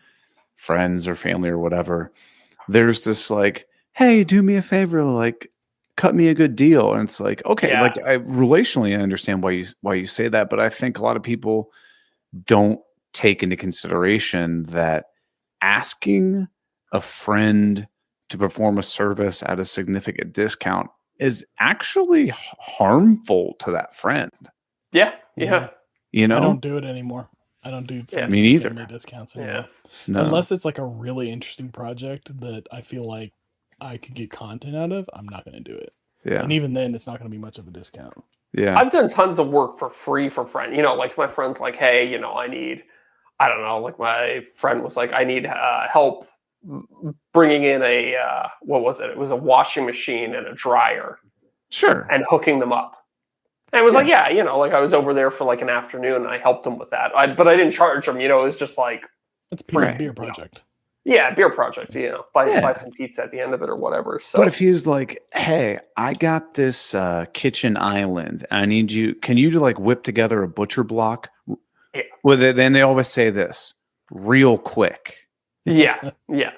[SPEAKER 1] friends or family or whatever, there's this like, hey, do me a favor, like, cut me a good deal. And it's like, okay, like relationally, I understand why you say that, but I think a lot of people don't take into consideration that asking a friend to perform a service at a significant discount is actually harmful to that friend.
[SPEAKER 2] Yeah.
[SPEAKER 3] I don't do it anymore. I don't do
[SPEAKER 1] me neither.
[SPEAKER 3] Family discounts anymore.
[SPEAKER 1] No.
[SPEAKER 3] Unless it's like a really interesting project that I feel like I could get content out of, I'm not going to do it.
[SPEAKER 1] Yeah.
[SPEAKER 3] And even then, it's not going to be much of a discount.
[SPEAKER 1] Yeah.
[SPEAKER 2] I've done tons of work for free for friends. Like my friends, like, hey, I need, I don't know, like my friend was like, I need help bringing in what was it? It was a washing machine and a dryer
[SPEAKER 1] Sure.
[SPEAKER 2] and hooking them up. And it was like, yeah, like I was over there for like an afternoon and I helped them with that. But I didn't charge them, it was just like,
[SPEAKER 3] It's a pizza
[SPEAKER 1] Right.
[SPEAKER 3] beer project.
[SPEAKER 2] yeah, beer project, buy
[SPEAKER 1] Yeah.
[SPEAKER 2] some pizza at the end of it or whatever. So,
[SPEAKER 1] But if he's like, hey, I got this kitchen island. I need you. Can you like whip together a butcher block?
[SPEAKER 2] Yeah.
[SPEAKER 1] Well, then they always say this real quick,
[SPEAKER 2] yeah,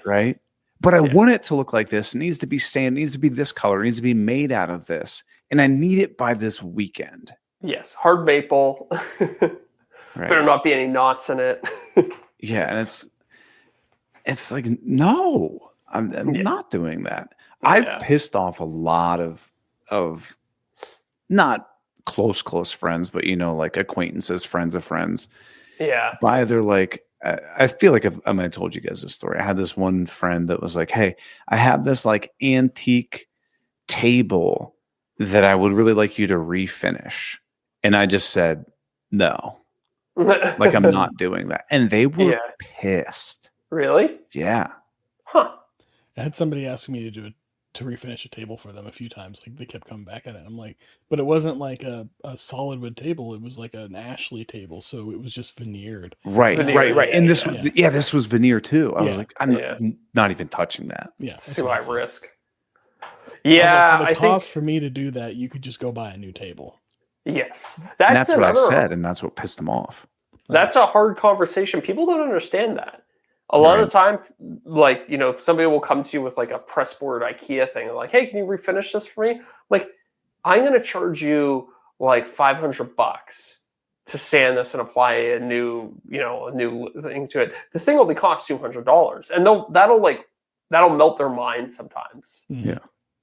[SPEAKER 1] right? But I want it to look like this. It needs to be sand. It needs to be this color. It needs to be made out of this. And I need it by this weekend.
[SPEAKER 2] yes, hard maple.
[SPEAKER 1] Right.
[SPEAKER 2] Better not be any knots in it.
[SPEAKER 1] Yeah, and it's like, no, I'm not doing that. I've pissed off a lot of not close friends, but like acquaintances, friends of friends.
[SPEAKER 2] Yeah.
[SPEAKER 1] By their like, I feel like I might have told you guys this story. I had this one friend that was like, hey, I have this like antique table that I would really like you to refinish. And I just said, no, like I'm not doing that. And they were pissed.
[SPEAKER 2] Really?
[SPEAKER 1] Yeah.
[SPEAKER 2] Huh.
[SPEAKER 3] I had somebody ask me to refinish a table for them a few times. Like they kept coming back at it. I'm like, but it wasn't like a solid wood table. It was like an Ashley table, so it was just veneered.
[SPEAKER 1] Right. And this was veneer too. I was like, I'm not even touching that.
[SPEAKER 3] Yeah,
[SPEAKER 2] It's too high risk.
[SPEAKER 3] Yeah,
[SPEAKER 2] I
[SPEAKER 3] for the cost for me to do that, you could just go buy a new table.
[SPEAKER 2] Yes,
[SPEAKER 1] that's what I said, and that's what pissed them off.
[SPEAKER 2] That's a hard conversation. People don't understand that. A lot of the time, like, somebody will come to you with like a pressboard IKEA thing. Like, hey, can you refinish this for me? Like, I'm going to charge you like $500 to sand this and apply a new thing to it. This thing only costs $200, and that'll melt their mind sometimes.
[SPEAKER 1] Yeah,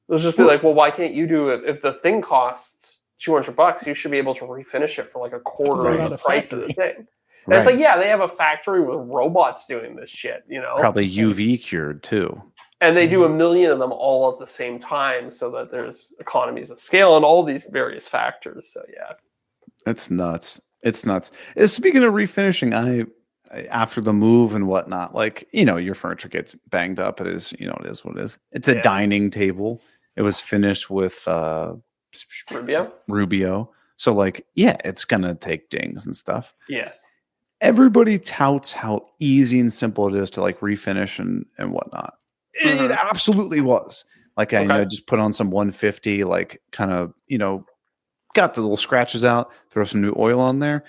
[SPEAKER 2] they'll just be like, well, why can't you do it? If the thing costs $200, you should be able to refinish it for like a quarter of the price of the thing. And it's like, yeah, they have a factory with robots doing this shit,
[SPEAKER 1] Probably UV cured too.
[SPEAKER 2] And they do a million of them all at the same time so that there's economies of scale and all these various factors. So, yeah.
[SPEAKER 1] It's nuts. It's nuts. Speaking of refinishing, I after the move and whatnot, like, your furniture gets banged up. It is, it is what it is. It's a dining table. It was finished with Rubio. So, like, it's going to take dings and stuff.
[SPEAKER 2] Yeah.
[SPEAKER 1] Everybody touts how easy and simple it is to like refinish and whatnot. It absolutely was. Like I just put on some 150, like kind of, got the little scratches out, throw some new oil on there.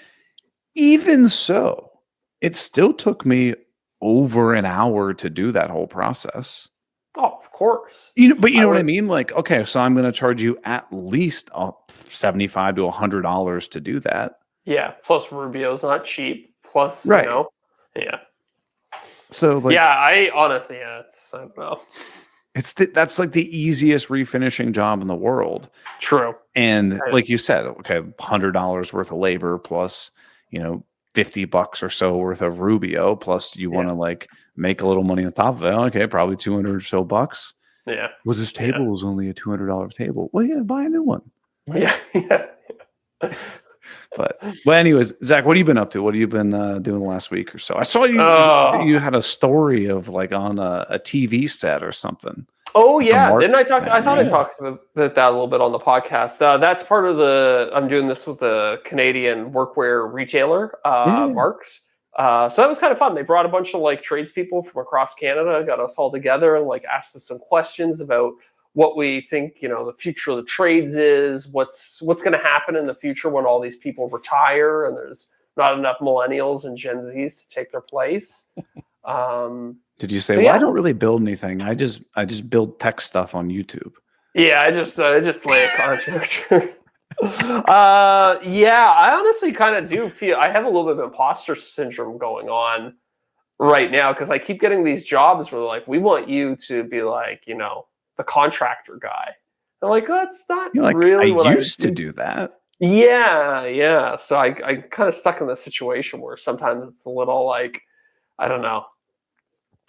[SPEAKER 1] Even so, it still took me over an hour to do that whole process.
[SPEAKER 2] Oh, of course.
[SPEAKER 1] But you know what I mean? Like, okay, so I'm going to charge you at least $75 to $100 to do that.
[SPEAKER 2] Yeah. Plus Rubio's not cheap. Plus, yeah.
[SPEAKER 1] So, like,
[SPEAKER 2] I honestly, I don't know.
[SPEAKER 1] That's like the easiest refinishing job in the world.
[SPEAKER 2] True.
[SPEAKER 1] And like you said, okay, $100 worth of labor plus, $50 or so worth of Rubio. Plus, you want to like make a little money on top of it. Okay, probably 200 or so bucks.
[SPEAKER 2] Yeah.
[SPEAKER 1] Well, this table was only a $200 table. Well, buy a new one.
[SPEAKER 2] Right? Yeah.
[SPEAKER 1] But anyways, Zach, what have you been up to? What have you been doing the last week or so? I saw you you had a story of like on a TV set or something.
[SPEAKER 2] Oh yeah, didn't I talk? I thought I talked about that a little bit on the podcast. That's part of I'm doing this with a Canadian workwear retailer, Marks. So that was kind of fun. They brought a bunch of like tradespeople from across Canada, got us all together, and like asked us some questions about what we think, the future of the trades is, what's going to happen in the future when all these people retire and there's not enough millennials and Gen Zs to take their place.
[SPEAKER 1] Did you say, I don't really build anything. I just build tech stuff on YouTube.
[SPEAKER 2] Yeah, I just play a contractor. I honestly kind of do feel I have a little bit of imposter syndrome going on right now because I keep getting these jobs where they're like, we want you to be like, the contractor guy. I'm like, that's not really what I
[SPEAKER 1] used to do that.
[SPEAKER 2] Yeah. So I kind of stuck in this situation where sometimes it's a little like, I don't know.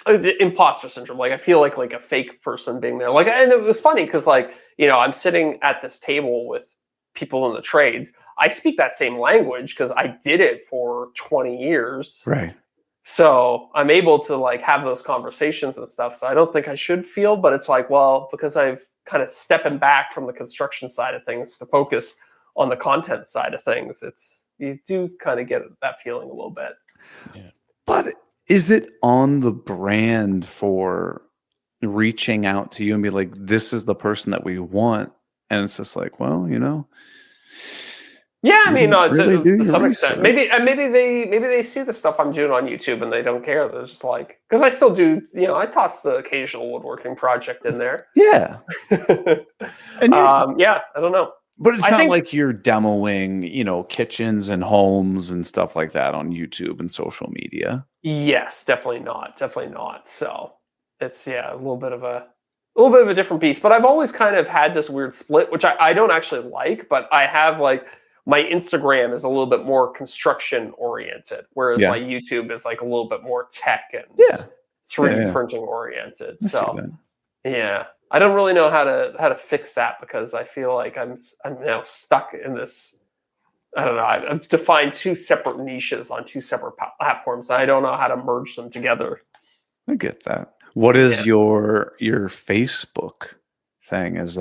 [SPEAKER 2] the imposter syndrome. Like I feel like a fake person being there. Like, and it was funny because like, you know, I'm sitting at this table with people in the trades. I speak that same language because I did it for 20 years.
[SPEAKER 1] Right.
[SPEAKER 2] So I'm able to like have those conversations and stuff. So I don't think I should feel, but it's like, well, because I've kind of stepping back from the construction side of things to focus on the content side of things, you do kind of get that feeling a little bit.
[SPEAKER 3] Yeah.
[SPEAKER 1] But is it on the brand for reaching out to you and be like, this is the person that we want? And it's just like, well, you know.
[SPEAKER 2] Yeah, I mean, no, it's
[SPEAKER 1] really do
[SPEAKER 2] to some
[SPEAKER 1] research.
[SPEAKER 2] extent. Maybe they see the stuff I'm doing on YouTube and they don't care. They're just like, because I still do, you know, I toss the occasional woodworking project in there.
[SPEAKER 1] Yeah. And
[SPEAKER 2] yeah, I don't know.
[SPEAKER 1] But it's
[SPEAKER 2] I
[SPEAKER 1] not
[SPEAKER 2] think-
[SPEAKER 1] like you're demoing, you know, kitchens and homes and stuff like that on YouTube and social media.
[SPEAKER 2] Yes, definitely not. Definitely not. So it's a little bit of a different beast. But I've always kind of had this weird split, which I don't actually like, but I have like my Instagram is a little bit more construction oriented, whereas my YouTube is like a little bit more tech and 3D printing oriented. Yeah. I don't really know how to fix that because I feel like I'm now stuck in this. I don't know. I've defined two separate niches on two separate platforms. And I don't know how to merge them together.
[SPEAKER 1] I get that. What is your Facebook thing? Is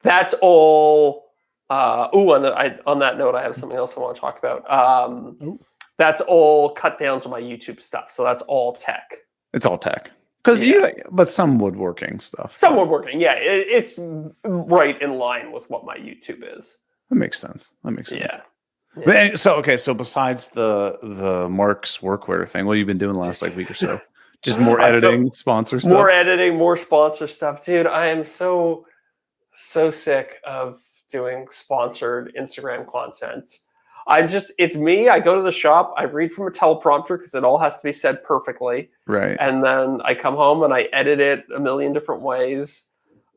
[SPEAKER 2] that's all? On that note, I have something else I want to talk about. That's all cut downs on my YouTube stuff. So that's all tech.
[SPEAKER 1] It's all tech. Because but some woodworking stuff.
[SPEAKER 2] Some woodworking, yeah. It's right in line with what my YouTube is.
[SPEAKER 1] That makes sense.
[SPEAKER 2] Yeah.
[SPEAKER 1] But, so besides the Mark's workwear thing, what have you been doing the last week or so? Just more editing, sponsor stuff?
[SPEAKER 2] More editing, more sponsor stuff. Dude, I am so sick of doing sponsored Instagram content. It's me. I go to the shop. I read from a teleprompter because it all has to be said perfectly.
[SPEAKER 1] Right.
[SPEAKER 2] And then I come home and I edit it a million different ways.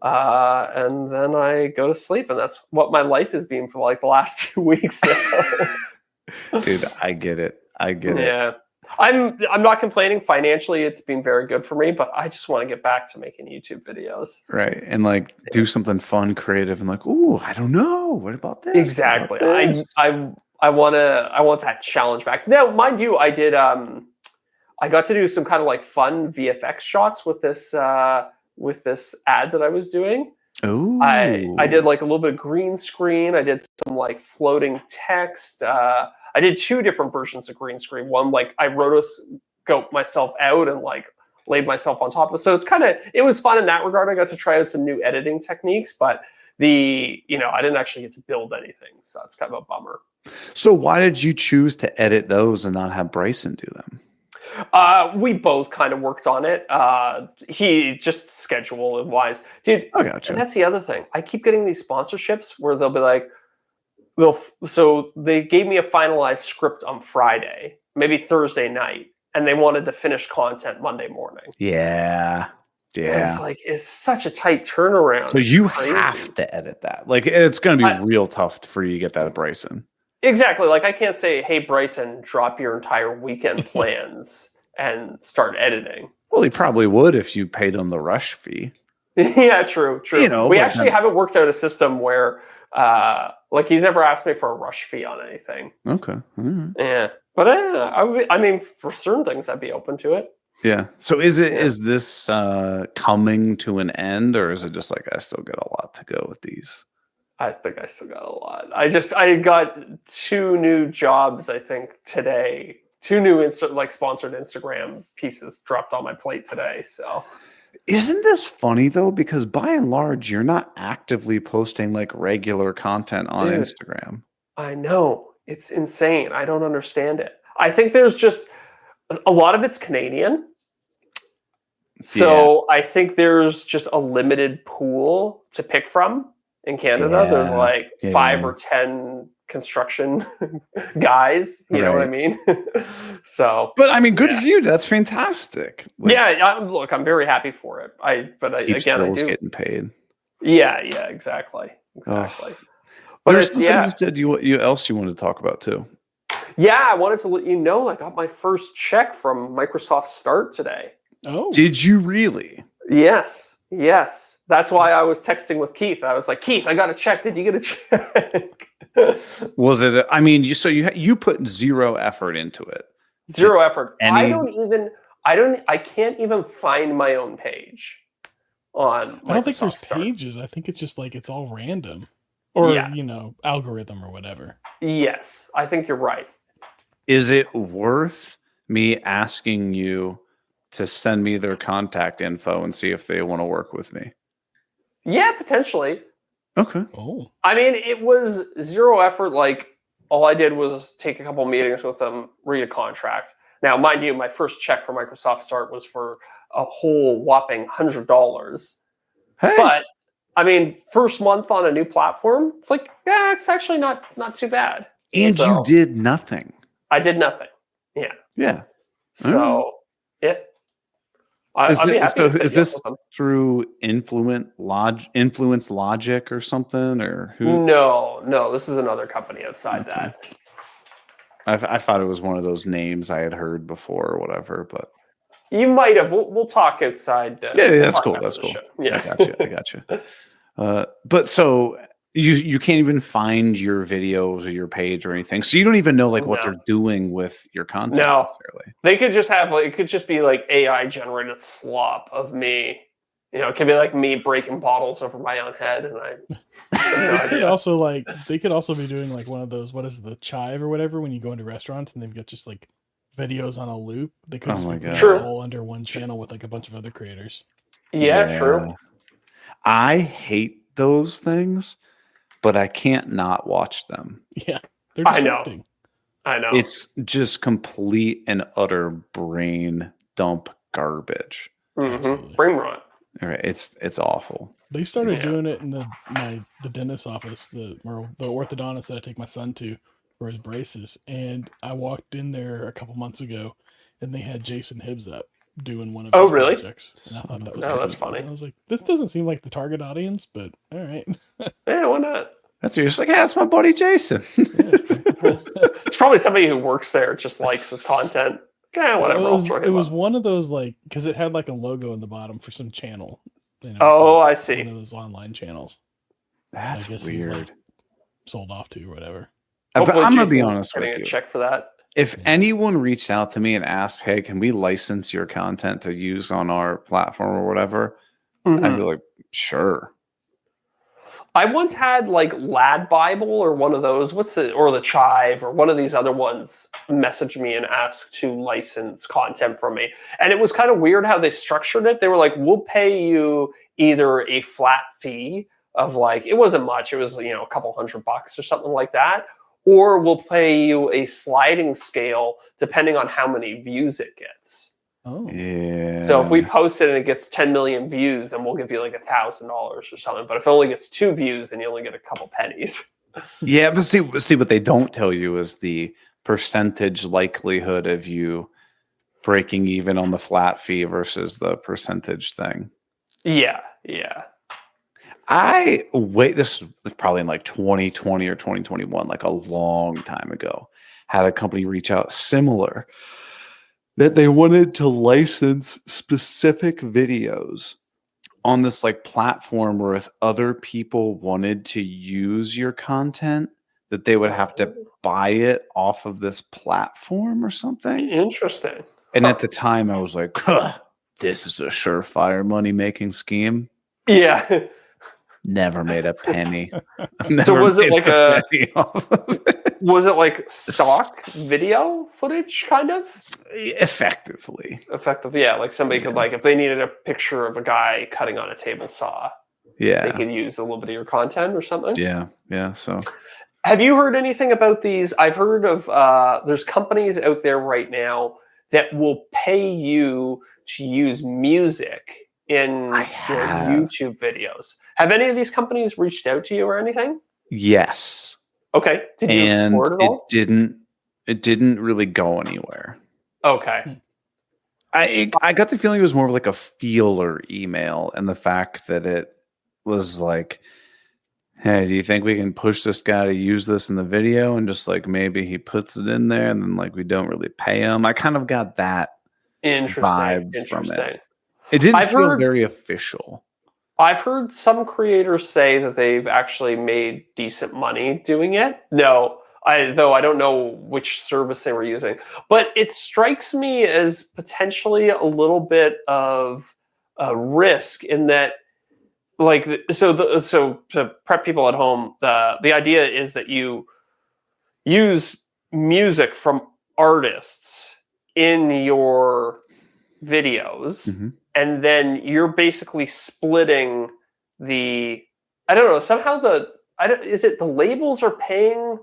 [SPEAKER 2] And then I go to sleep. And that's what my life has been for like the last 2 weeks now.
[SPEAKER 1] Dude, I get it.
[SPEAKER 2] Yeah. I'm not complaining. Financially, it's been very good for me, but I just want to get back to making YouTube videos.
[SPEAKER 1] Right. And like do something fun, creative, and like, ooh, I don't know. What about this?
[SPEAKER 2] Exactly. I want that challenge back. Now, mind you, I did I got to do some kind of like fun VFX shots with this ad that I was doing.
[SPEAKER 1] Oh.
[SPEAKER 2] I did like a little bit of green screen. I did some like floating text. I did 2 different versions of green screen. One, like I rotoscoped myself out and like laid myself on top of it. So it was fun in that regard. I got to try out some new editing techniques, but I didn't actually get to build anything. So it's kind of a bummer.
[SPEAKER 1] So why did you choose to edit those and not have Bryson do them?
[SPEAKER 2] We both kind of worked on it. He just schedule wise, dude.
[SPEAKER 1] I gotcha.
[SPEAKER 2] And that's the other thing. I keep getting these sponsorships where they'll be like, so they gave me a finalized script on Friday, maybe Thursday night, and they wanted the finished content Monday morning.
[SPEAKER 1] Yeah.
[SPEAKER 2] And it's such a tight turnaround.
[SPEAKER 1] So you have to edit that. Like it's going to be real tough for you to get that at Bryson.
[SPEAKER 2] Exactly. Like I can't say, hey, Bryson, drop your entire weekend plans and start editing.
[SPEAKER 1] Well, he probably would if you paid him the rush fee.
[SPEAKER 2] Yeah, true. We actually haven't worked out a system where he's never asked me for a rush fee on anything.
[SPEAKER 1] Okay. Right.
[SPEAKER 2] Yeah. But I mean, for certain things, I'd be open to it.
[SPEAKER 1] Yeah. So is this coming to an end, or is it just like I still got a lot to go with these?
[SPEAKER 2] I think I still got a lot. I got 2 new jobs, I think, today. 2 new sponsored Instagram pieces dropped on my plate today. So
[SPEAKER 1] isn't this funny though? Because by and large, you're not actively posting like regular content on Instagram.
[SPEAKER 2] I know. It's insane. I don't understand it. I think there's just a lot of it's Canadian. So I think there's just a limited pool to pick from. In Canada, there's like 5 or 10 construction guys. You know what I mean? So,
[SPEAKER 1] but I mean, good for you. That's fantastic.
[SPEAKER 2] Like, I'm very happy for it. I do
[SPEAKER 1] getting paid.
[SPEAKER 2] Yeah, exactly.
[SPEAKER 1] But
[SPEAKER 2] there's
[SPEAKER 1] something you said you wanted to talk about too.
[SPEAKER 2] Yeah, I wanted to let you know I got my first check from Microsoft Start today.
[SPEAKER 3] Oh,
[SPEAKER 1] Did you really?
[SPEAKER 2] Yes. That's why I was texting with Keith. I was like, Keith, I got to check. Did you get a check?
[SPEAKER 1] Was it? I mean, you put zero effort into it.
[SPEAKER 2] Zero effort.
[SPEAKER 1] Any?
[SPEAKER 2] I can't even find my own page on Microsoft
[SPEAKER 3] I don't think there's
[SPEAKER 2] Start.
[SPEAKER 3] pages. I think it's just like it's all random, or
[SPEAKER 2] Yeah.
[SPEAKER 3] algorithm or whatever.
[SPEAKER 2] Yes, I think you're right.
[SPEAKER 1] Is it worth me asking you to send me their contact info and see if they want to work with me?
[SPEAKER 2] Yeah, potentially.
[SPEAKER 1] Okay.
[SPEAKER 3] Oh,
[SPEAKER 2] I mean, it was zero effort. Like, all I did was take a couple meetings with them, read a contract. Now, mind you, my first check for Microsoft Start was for a whole whopping $100.
[SPEAKER 1] Hey.
[SPEAKER 2] But I mean, first month on a new platform, it's like, yeah, it's actually not too bad.
[SPEAKER 1] And
[SPEAKER 2] So,
[SPEAKER 1] you did nothing.
[SPEAKER 2] I did nothing. Yeah.
[SPEAKER 1] Yeah.
[SPEAKER 2] So, yeah. I'd be happy to set
[SPEAKER 1] Is
[SPEAKER 2] you up
[SPEAKER 1] this
[SPEAKER 2] with them.
[SPEAKER 1] through Influence Logic or something, or who?
[SPEAKER 2] No, this is another company outside
[SPEAKER 1] Okay.
[SPEAKER 2] that.
[SPEAKER 1] I thought it was one of those names I had heard before or whatever, but
[SPEAKER 2] You might have. We'll talk outside.
[SPEAKER 1] yeah, that's
[SPEAKER 2] talk
[SPEAKER 1] cool.
[SPEAKER 2] after
[SPEAKER 1] That's
[SPEAKER 2] the
[SPEAKER 1] cool.
[SPEAKER 2] show. Yeah,
[SPEAKER 1] I got you. But so you can't even find your videos or your page or anything, so you don't even know like what
[SPEAKER 2] No.
[SPEAKER 1] they're doing with your content
[SPEAKER 2] No.
[SPEAKER 1] necessarily.
[SPEAKER 2] They could just have it could just be like AI generated slop of me. It could be like me breaking bottles over my own head, and I have no idea.
[SPEAKER 3] they could also be doing like one of those, what is it, the chive or whatever, when you go into restaurants and they've got just like videos on a loop. They could
[SPEAKER 1] Oh
[SPEAKER 3] just
[SPEAKER 1] my
[SPEAKER 3] be
[SPEAKER 1] God.
[SPEAKER 3] putting it
[SPEAKER 2] True.
[SPEAKER 3] all under one channel with like a bunch of other creators.
[SPEAKER 2] Yeah, true.
[SPEAKER 1] I hate those things, but I can't not watch them.
[SPEAKER 3] Yeah, they're
[SPEAKER 2] I know.
[SPEAKER 3] distracting.
[SPEAKER 2] I know.
[SPEAKER 1] It's just complete and utter brain dump garbage.
[SPEAKER 3] Absolutely.
[SPEAKER 2] Brain rot.
[SPEAKER 1] All right, it's awful.
[SPEAKER 3] They started
[SPEAKER 2] Yeah.
[SPEAKER 3] doing it in the dentist's office, the orthodontist that I take my son to for his braces. And I walked in there a couple months ago, and they had Jason Hibbs up doing one of his
[SPEAKER 2] really?
[SPEAKER 3] projects. And I thought that was
[SPEAKER 2] No, that's
[SPEAKER 3] interesting.
[SPEAKER 2] funny.
[SPEAKER 3] I was like, this doesn't seem like the target audience, but all right.
[SPEAKER 2] Yeah, why not?
[SPEAKER 1] That's you're just like, that's my buddy Jason.
[SPEAKER 2] It's probably somebody who works there just likes his content. Yeah, whatever. I'll throw him
[SPEAKER 3] It was
[SPEAKER 2] up.
[SPEAKER 3] one of those, like, because it had like a logo in the bottom for some channel.
[SPEAKER 2] Oh,
[SPEAKER 3] so
[SPEAKER 2] I see.
[SPEAKER 3] One of those online channels.
[SPEAKER 1] That's
[SPEAKER 3] I guess he's
[SPEAKER 1] weird.
[SPEAKER 3] like sold off to or whatever.
[SPEAKER 1] But
[SPEAKER 2] Hopefully
[SPEAKER 1] I'm gonna be
[SPEAKER 2] Jason's
[SPEAKER 1] honest
[SPEAKER 2] getting
[SPEAKER 1] with
[SPEAKER 2] a
[SPEAKER 1] you.
[SPEAKER 2] check for that.
[SPEAKER 1] If anyone reached out to me and asked, "Hey, can we license your content to use on our platform or whatever?" I'd be like, "Sure."
[SPEAKER 2] I once had like Lad Bible or one of those. Or the Chive or one of these other ones message me and ask to license content from me. And it was kind of weird how they structured it. They were like, we'll pay you either a flat fee of like, it wasn't much. It was, a couple $100 or something like that. Or we'll pay you a sliding scale depending on how many views it gets.
[SPEAKER 3] Oh,
[SPEAKER 1] Yeah.
[SPEAKER 2] So if we post it and it gets 10 million views, then we'll give you like $1,000 or something. But if it only gets 2 views, then you only get a couple pennies.
[SPEAKER 1] Yeah, but see what they don't tell you is the percentage likelihood of you breaking even on the flat fee versus the percentage thing.
[SPEAKER 2] Yeah.
[SPEAKER 1] This is probably in like 2020 or 2021, like a long time ago, had a company reach out similar that they wanted to license specific videos on this like platform where if other people wanted to use your content, that they would have to buy it off of this platform or something.
[SPEAKER 2] Interesting.
[SPEAKER 1] And at the time I was like, this is a surefire money-making scheme.
[SPEAKER 2] Yeah.
[SPEAKER 1] Never made a penny.
[SPEAKER 2] So was it like
[SPEAKER 1] Was
[SPEAKER 2] it like stock video footage kind of?
[SPEAKER 1] effectively?
[SPEAKER 2] Effective, yeah. Like somebody could like, if they needed a picture of a guy cutting on a table saw, they
[SPEAKER 1] Yeah.
[SPEAKER 2] could use a little bit of your content or something.
[SPEAKER 1] Yeah. So
[SPEAKER 2] Have you heard anything about these? I've heard of there's companies out there right now that will pay you to use music in
[SPEAKER 1] I
[SPEAKER 2] your
[SPEAKER 1] have.
[SPEAKER 2] YouTube videos. Have any of these companies reached out to you or anything?
[SPEAKER 1] yes.
[SPEAKER 2] Okay. Did you
[SPEAKER 1] And
[SPEAKER 2] explore it at all?
[SPEAKER 1] it didn't really go anywhere.
[SPEAKER 2] Okay.
[SPEAKER 1] I got the feeling it was more of like a feeler email, and the fact that it was like, hey, do you think we can push this guy to use this in the video? And just like maybe he puts it in there and then like we don't really pay him. I kind of got that vibe from it. It didn't feel very official.
[SPEAKER 2] I've heard some creators say that they've actually made decent money doing it. Though I don't know which service they were using, but it strikes me as potentially a little bit of a risk in that, like, so to prep people at home, the idea is that you use music from artists in your videos, and then you're basically splitting the, I don't know, somehow is it the labels are paying?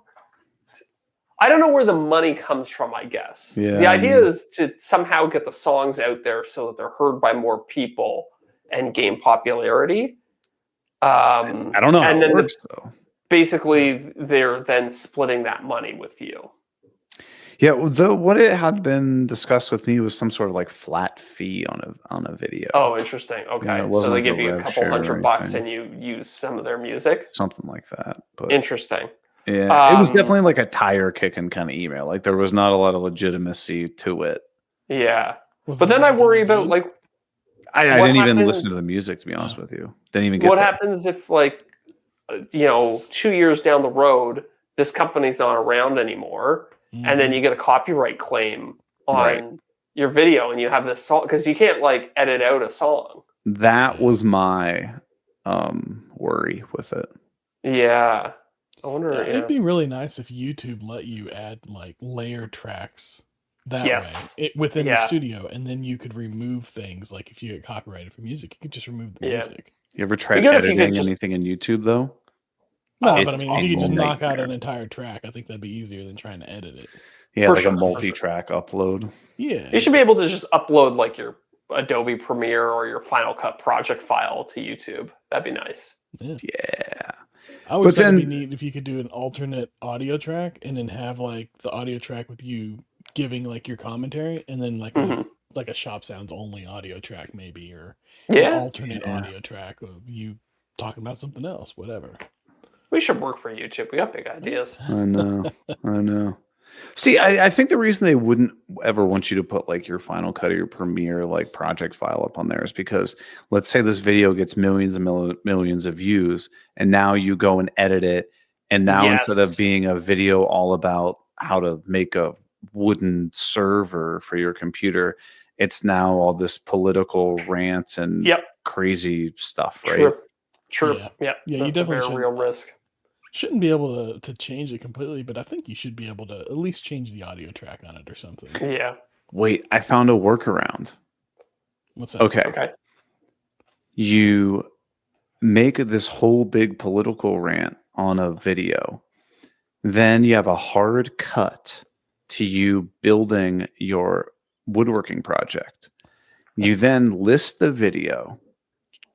[SPEAKER 2] I don't know where the money comes from, I guess.
[SPEAKER 1] Yeah,
[SPEAKER 2] the idea is to somehow get the songs out there so that they're heard by more people and gain popularity.
[SPEAKER 1] I don't know how it works, though.
[SPEAKER 2] Basically, they're then splitting that money with you.
[SPEAKER 1] Yeah, what it had been discussed with me was some sort of like flat fee on a video.
[SPEAKER 2] Oh, interesting. Okay, so they give you a couple $100 and you use some of their music,
[SPEAKER 1] something like that. But
[SPEAKER 2] interesting.
[SPEAKER 1] Yeah, it was definitely like a tire kicking kind of email. Like there was not a lot of legitimacy to it.
[SPEAKER 2] Yeah, but then I worry about like
[SPEAKER 1] I didn't even listen to the music, to be honest with you. Didn't even get
[SPEAKER 2] what happens if, like, 2 years down the road, this company's not around anymore, and then you get a copyright claim on your video, and you have this song, because you can't like edit out a song.
[SPEAKER 1] That was my worry with it.
[SPEAKER 2] Yeah, I wonder.
[SPEAKER 3] It'd be really nice if YouTube let you add like layer tracks that way within the studio, and then you could remove things. Like if you get copyrighted for music, you could just remove the music.
[SPEAKER 1] You ever tried editing anything in YouTube though?
[SPEAKER 3] No, but I mean, if you could just knock out an entire track, I think that'd be easier than trying to edit it.
[SPEAKER 1] Yeah, like a multi-track upload.
[SPEAKER 3] Yeah,
[SPEAKER 2] you should be able to just upload like your Adobe Premiere or your Final Cut project file to YouTube. That'd be nice.
[SPEAKER 1] Yeah.
[SPEAKER 3] I would say it'd be neat if you could do an alternate audio track and then have like the audio track with you giving like your commentary, and then like a Shop Sounds only audio track maybe, or an alternate audio track of you talking about something else, whatever.
[SPEAKER 2] We should work for YouTube. We got big ideas.
[SPEAKER 1] I know. See, I think the reason they wouldn't ever want you to put like your Final Cut or your Premiere like project file up on there is because let's say this video gets millions and millions of views, and now you go and edit it, and now instead of being a video all about how to make a wooden server for your computer, it's now all this political rant and crazy stuff, right?
[SPEAKER 2] True. Yeah.
[SPEAKER 3] You definitely
[SPEAKER 2] should. Real risk.
[SPEAKER 3] Shouldn't be able to change it completely, but I think you should be able to at least change the audio track on it or something.
[SPEAKER 2] Yeah.
[SPEAKER 1] Wait, I found a workaround.
[SPEAKER 3] What's that?
[SPEAKER 1] Okay. You make this whole big political rant on a video. Then you have a hard cut to you building your woodworking project. You then list the video,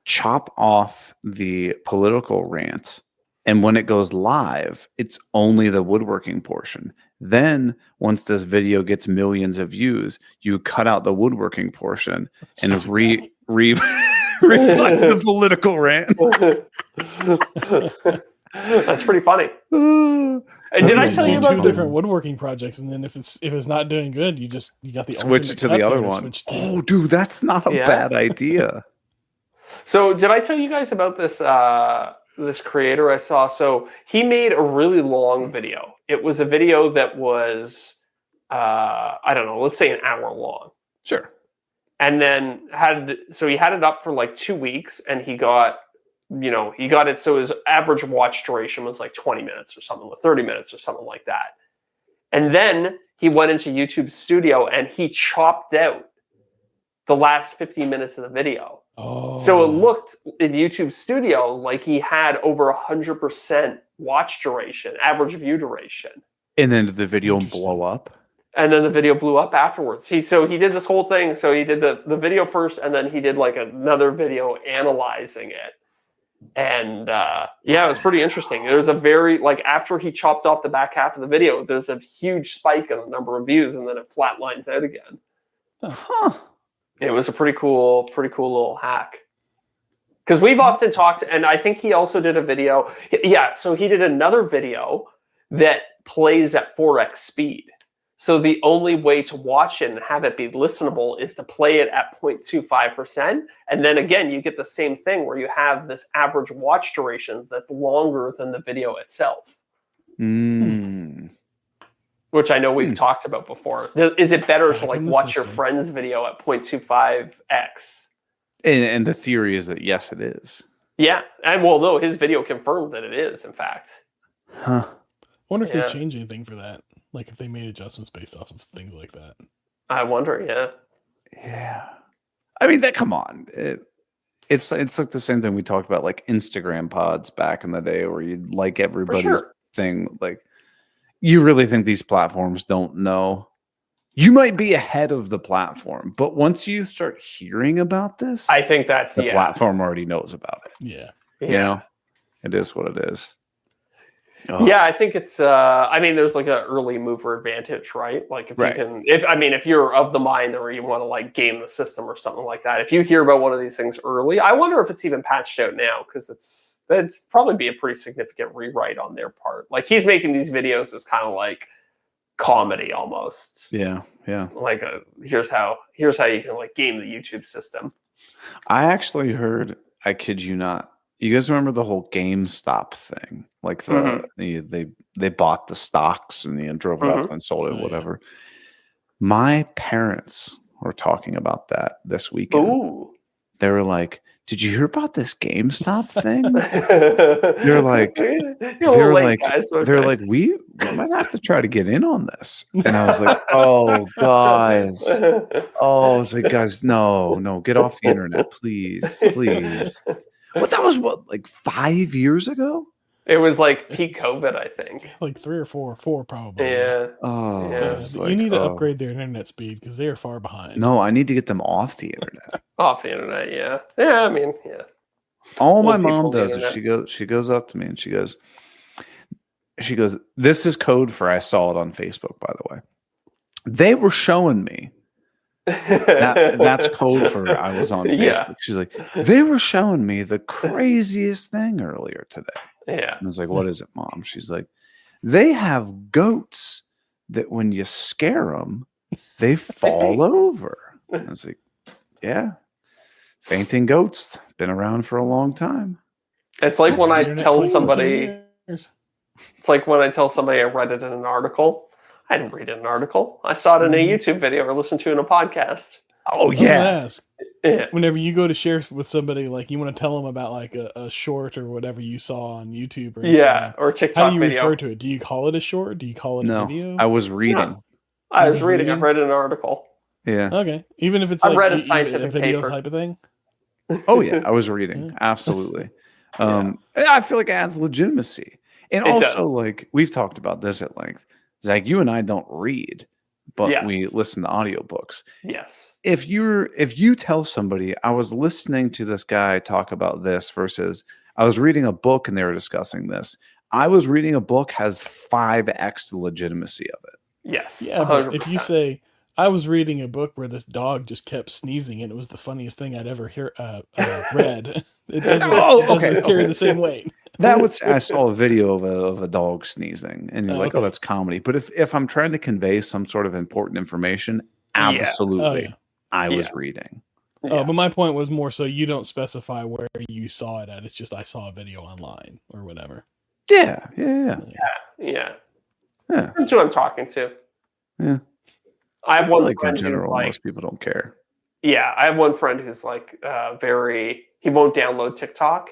[SPEAKER 1] chop off the political rant, and when it goes live, it's only the woodworking portion. Then, once this video gets millions of views, you cut out the woodworking portion and reflect the political rant.
[SPEAKER 2] That's pretty funny. And did I tell you about
[SPEAKER 3] two different woodworking projects? And then if it's not doing good, you got the
[SPEAKER 1] switch it to the other one. Oh, dude, that's not a bad idea.
[SPEAKER 2] So, did I tell you guys about this? This creator I saw. So he made a really long video. It was a video that was, I don't know, let's say an hour long.
[SPEAKER 1] Sure.
[SPEAKER 2] And then he had it up for like 2 weeks, and he got it. So his average watch duration was like 20 minutes or something, 30 minutes or something like that. And then he went into YouTube Studio and he chopped out the last 15 minutes of the video.
[SPEAKER 3] Oh.
[SPEAKER 2] So it looked in YouTube Studio like he had over 100% watch duration, average view duration.
[SPEAKER 1] And then did the video blow up?
[SPEAKER 2] And then the video blew up afterwards. He did this whole thing. So he did the video first, and then he did like another video analyzing it. And it was pretty interesting. There's a very, like, after he chopped off the back half of the video, there's a huge spike in the number of views, and then it flatlines out again.
[SPEAKER 1] Huh.
[SPEAKER 2] It was a pretty cool little hack. Because we've often talked, and I think he also did a video. Yeah, so he did another video that plays at 4x speed. So the only way to watch it and have it be listenable is to play it at 0.25%. And then again, you get the same thing where you have this average watch duration that's longer than the video itself. Which I know we've talked about before. Is it better to like watch your friend's video at 0.25x?
[SPEAKER 1] And the theory is that yes, it is.
[SPEAKER 2] Yeah. And well, no, his video confirmed that it is, in fact.
[SPEAKER 3] Huh. I wonder if they change anything for that. Like if they made adjustments based off of things like that.
[SPEAKER 2] I wonder, yeah.
[SPEAKER 1] Yeah. I mean, come on. It's like the same thing we talked about, like Instagram pods back in the day where you'd like everybody's thing. Like, you really think these platforms don't know? You might be ahead of the platform, but once you start hearing about this,
[SPEAKER 2] I think that's
[SPEAKER 1] the platform already knows about it.
[SPEAKER 3] Yeah.
[SPEAKER 1] You know, it is what it is.
[SPEAKER 2] Oh. Yeah, I think it's. I mean, there's like an early mover advantage, right? Like if you can, if you're of the mind or you want to like game the system or something like that, if you hear about one of these things early, I wonder if it's even patched out now because it'd probably be a pretty significant rewrite on their part. Like he's making these videos as kind of like comedy almost.
[SPEAKER 1] Yeah, yeah.
[SPEAKER 2] Like here's how you can like game the YouTube system.
[SPEAKER 1] I actually heard. I kid you not. You guys remember the whole GameStop thing? Like they bought the stocks and drove it up and sold it, whatever. Yeah. My parents were talking about that this weekend.
[SPEAKER 2] Ooh.
[SPEAKER 1] They were like, "Did you hear about this GameStop thing?" They're like, we might have to try to get in on this. And I was like, "Oh, guys, I was like, guys, no, get off the internet, please." But that was like 5 years ago?
[SPEAKER 2] It was like peak COVID, I think.
[SPEAKER 3] Like 3 or 4 probably.
[SPEAKER 2] Yeah.
[SPEAKER 1] Oh,
[SPEAKER 2] yeah.
[SPEAKER 3] You need to upgrade their internet speed because they are far behind.
[SPEAKER 1] No, I need to get them off the internet.
[SPEAKER 2] Off the internet, yeah. Yeah, I mean, yeah.
[SPEAKER 1] All my mom does is she goes up to me and she goes, "This is code for I saw it on Facebook, by the way." They were showing me. That's code for I was on Facebook. Yeah. She's like, "They were showing me the craziest thing earlier today."
[SPEAKER 2] Yeah.
[SPEAKER 1] I was like, "What is it, Mom?" She's like, "They have goats that when you scare them, they fall over." I was like, "Yeah, fainting goats been around for a long time."
[SPEAKER 2] It's like when I tell somebody. It's like when I tell somebody I read it in an article. I didn't read an article. I saw it in a YouTube video or listened to it in a podcast.
[SPEAKER 1] Oh, yeah.
[SPEAKER 3] Whenever you go to share with somebody, like you want to tell them about like a short or whatever you saw on YouTube or Instagram.
[SPEAKER 2] Yeah, or TikTok
[SPEAKER 3] how do you
[SPEAKER 2] video.
[SPEAKER 3] refer to it? Do you call it a short? Do you call it a video?
[SPEAKER 1] I was reading.
[SPEAKER 2] No. I was reading. I read an article.
[SPEAKER 1] Yeah.
[SPEAKER 3] Okay. Even if it's like
[SPEAKER 2] read a scientific
[SPEAKER 3] video
[SPEAKER 2] paper.
[SPEAKER 3] type of thing?
[SPEAKER 1] Oh, yeah. I was reading. Absolutely. I feel like it adds legitimacy. And also, like, we've talked about this at length. Zach, you and I don't read, but we listen to audiobooks.
[SPEAKER 2] Yes.
[SPEAKER 1] If you tell somebody, I was listening to this guy talk about this versus I was reading a book and they were discussing this. I was reading a book has 5x the legitimacy of it.
[SPEAKER 2] Yes.
[SPEAKER 3] Yeah, but if you say, I was reading a book where this dog just kept sneezing and it was the funniest thing I'd ever read, it doesn't carry the same weight.
[SPEAKER 1] That would say I saw a video of a dog sneezing, and you're like, "Oh, that's comedy." But if I'm trying to convey some sort of important information, absolutely, I was reading.
[SPEAKER 3] Oh, but my point was more so you don't specify where you saw it at. It's just I saw a video online or whatever.
[SPEAKER 1] Yeah.
[SPEAKER 2] That's who I'm talking to.
[SPEAKER 1] Yeah,
[SPEAKER 2] I have one
[SPEAKER 1] like
[SPEAKER 2] friend
[SPEAKER 1] in general,
[SPEAKER 2] who's like,
[SPEAKER 1] most people don't care.
[SPEAKER 2] Yeah, I have one friend who's like he won't download TikTok.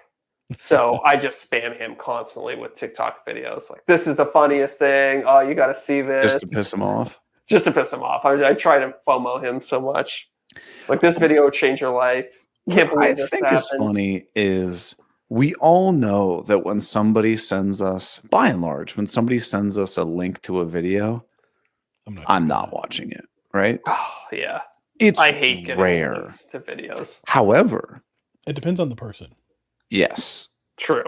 [SPEAKER 2] So I just spam him constantly with TikTok videos. Like, this is the funniest thing. Oh, you got to see this.
[SPEAKER 1] Just to piss him off?
[SPEAKER 2] Just to piss him off. I try to FOMO him so much. Like, this video will change your life.
[SPEAKER 1] What I think is funny is we all know that when somebody sends us, by and large, when somebody sends us a link to a video, I'm not watching it, right?
[SPEAKER 2] Oh, yeah.
[SPEAKER 1] I
[SPEAKER 2] hate getting
[SPEAKER 1] rare
[SPEAKER 2] links to videos.
[SPEAKER 1] However,
[SPEAKER 3] it depends on the person.
[SPEAKER 1] Yes.
[SPEAKER 2] True.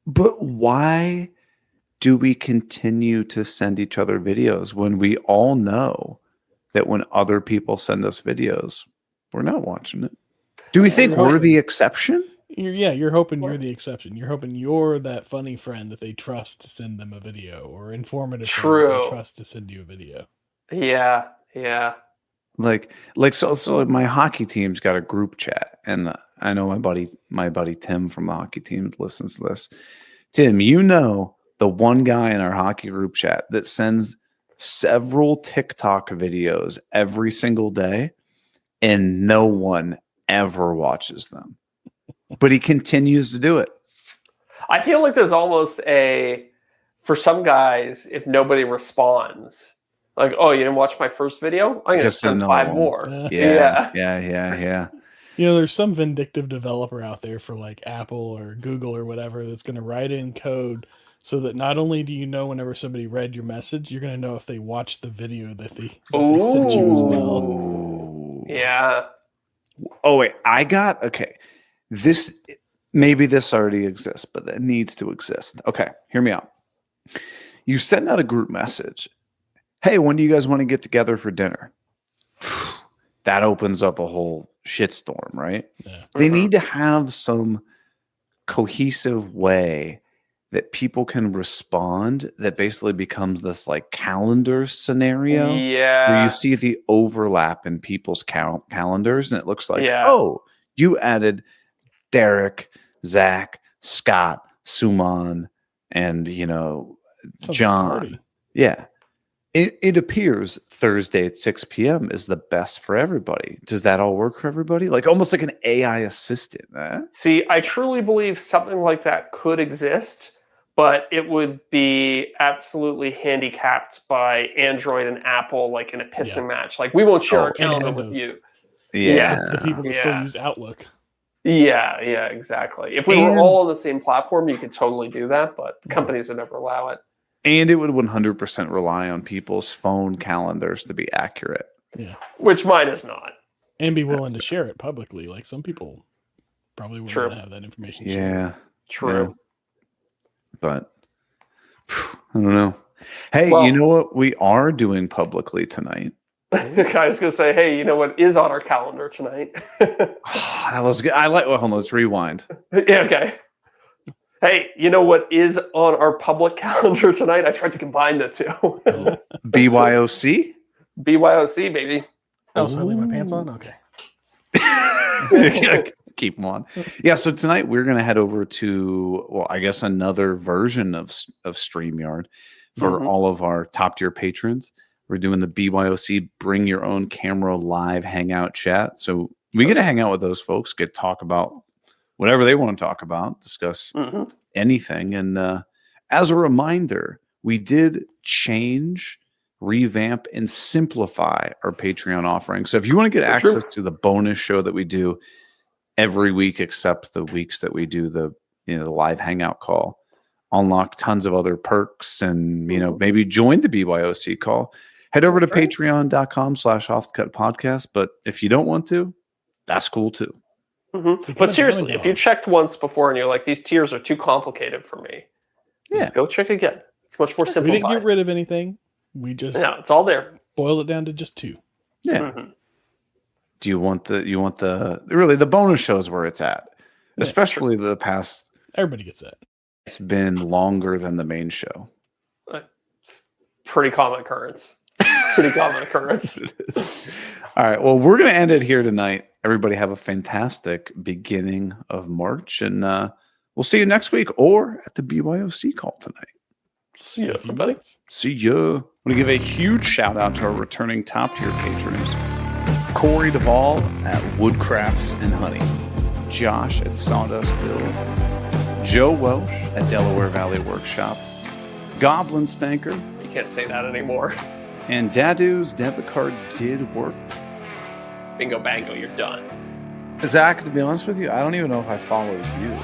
[SPEAKER 1] But why do we continue to send each other videos when we all know that when other people send us videos, we're not watching it? Do we think we're the exception?
[SPEAKER 3] You're hoping you're the exception. You're hoping you're that funny friend that they trust to send them a video or informative friend that they trust to send you a video.
[SPEAKER 2] Yeah, yeah.
[SPEAKER 1] Like so my hockey team's got a group chat, and I know my buddy Tim from the hockey team listens to this. Tim, you know the one guy in our hockey group chat that sends several TikTok videos every single day, and no one ever watches them. But he continues to do it.
[SPEAKER 2] I feel like there's almost for some guys, if nobody responds, like, oh, you didn't watch my first video? I'm going to send 5 more.
[SPEAKER 1] Yeah.
[SPEAKER 3] You know, there's some vindictive developer out there for like Apple or Google or whatever that's going to write in code so that not only do you know whenever somebody read your message, you're going to know if they watched the video that they sent you as well.
[SPEAKER 1] Ooh.
[SPEAKER 2] Yeah.
[SPEAKER 1] Oh, wait. Okay. Maybe this already exists, but it needs to exist. Okay. Hear me out. You send out a group message. Hey, when do you guys want to get together for dinner? That opens up a whole shitstorm, right?
[SPEAKER 3] Yeah.
[SPEAKER 1] They need to have some cohesive way that people can respond that basically becomes this like calendar scenario where you see the overlap in people's calendars, and it looks like, oh, you added Deric, Zach, Scott, Suman, and John. Yeah. It appears Thursday at 6 p.m. is the best for everybody. Does that all work for everybody? Like almost like an AI assistant.
[SPEAKER 2] See, I truly believe something like that could exist, but it would be absolutely handicapped by Android and Apple, like in a pissing match. Like, we won't share our calendar with you.
[SPEAKER 1] Yeah.
[SPEAKER 3] The people that still use Outlook.
[SPEAKER 2] Yeah, exactly. If we were all on the same platform, you could totally do that, but companies would never allow it.
[SPEAKER 1] And it would 100% rely on people's phone calendars to be accurate.
[SPEAKER 3] Yeah.
[SPEAKER 2] Which mine is not.
[SPEAKER 3] And be willing to share it publicly. Like some people probably wouldn't want to have that information shared.
[SPEAKER 2] True.
[SPEAKER 1] But I don't know. Hey, you know what we are doing publicly tonight?
[SPEAKER 2] I was going to say, hey, you know what is on our calendar tonight?
[SPEAKER 1] That was good. Hold on, let's rewind.
[SPEAKER 2] Yeah, okay. Hey, you know what is on our public calendar tonight? I tried to combine the two.
[SPEAKER 1] BYOC?
[SPEAKER 2] BYOC, baby.
[SPEAKER 3] Oh, so I leave my pants on? Okay.
[SPEAKER 1] Keep them on. Yeah, so tonight we're going to head over to, I guess another version of StreamYard for all of our top tier patrons. We're doing the BYOC Bring Your Own Camera live hangout chat. So we get to hang out with those folks, get to talk about whatever they want to talk about, discuss anything. And as a reminder, we did change, revamp, and simplify our Patreon offering. So if you want to get access to the bonus show that we do every week, except the weeks that we do the live hangout call, unlock tons of other perks, and maybe join the BYOC call, head over to patreon.com/offthecut-podcast. But if you don't want to, that's cool too.
[SPEAKER 2] But seriously, if you checked once before and you're like, these tiers are too complicated for me, go check again. It's much more simple.
[SPEAKER 3] We didn't get rid of anything. We just
[SPEAKER 2] it's all there.
[SPEAKER 3] Boil it down to just 2.
[SPEAKER 1] Yeah. Do you want the bonus shows where it's at? Yeah, especially the past.
[SPEAKER 3] Everybody gets that.
[SPEAKER 1] It's been longer than the main show.
[SPEAKER 2] Pretty common occurrence. It is.
[SPEAKER 1] All right. Well, we're going to end it here tonight. Everybody have a fantastic beginning of March, and we'll see you next week or at the BYOC call tonight.
[SPEAKER 2] See you, everybody.
[SPEAKER 1] See ya. I want to give a huge shout out to our returning top tier patrons: Corey Duvall at Woodcrafts and Honey, Josh at Sawdust Bills, Joe Welsh at Delaware Valley Workshop, Goblin Spanker.
[SPEAKER 2] You can't say that anymore.
[SPEAKER 1] And Dadu's debit card did work.
[SPEAKER 2] Bingo bango, you're done.
[SPEAKER 1] Zach, to be honest with you, I don't even know if I followed you.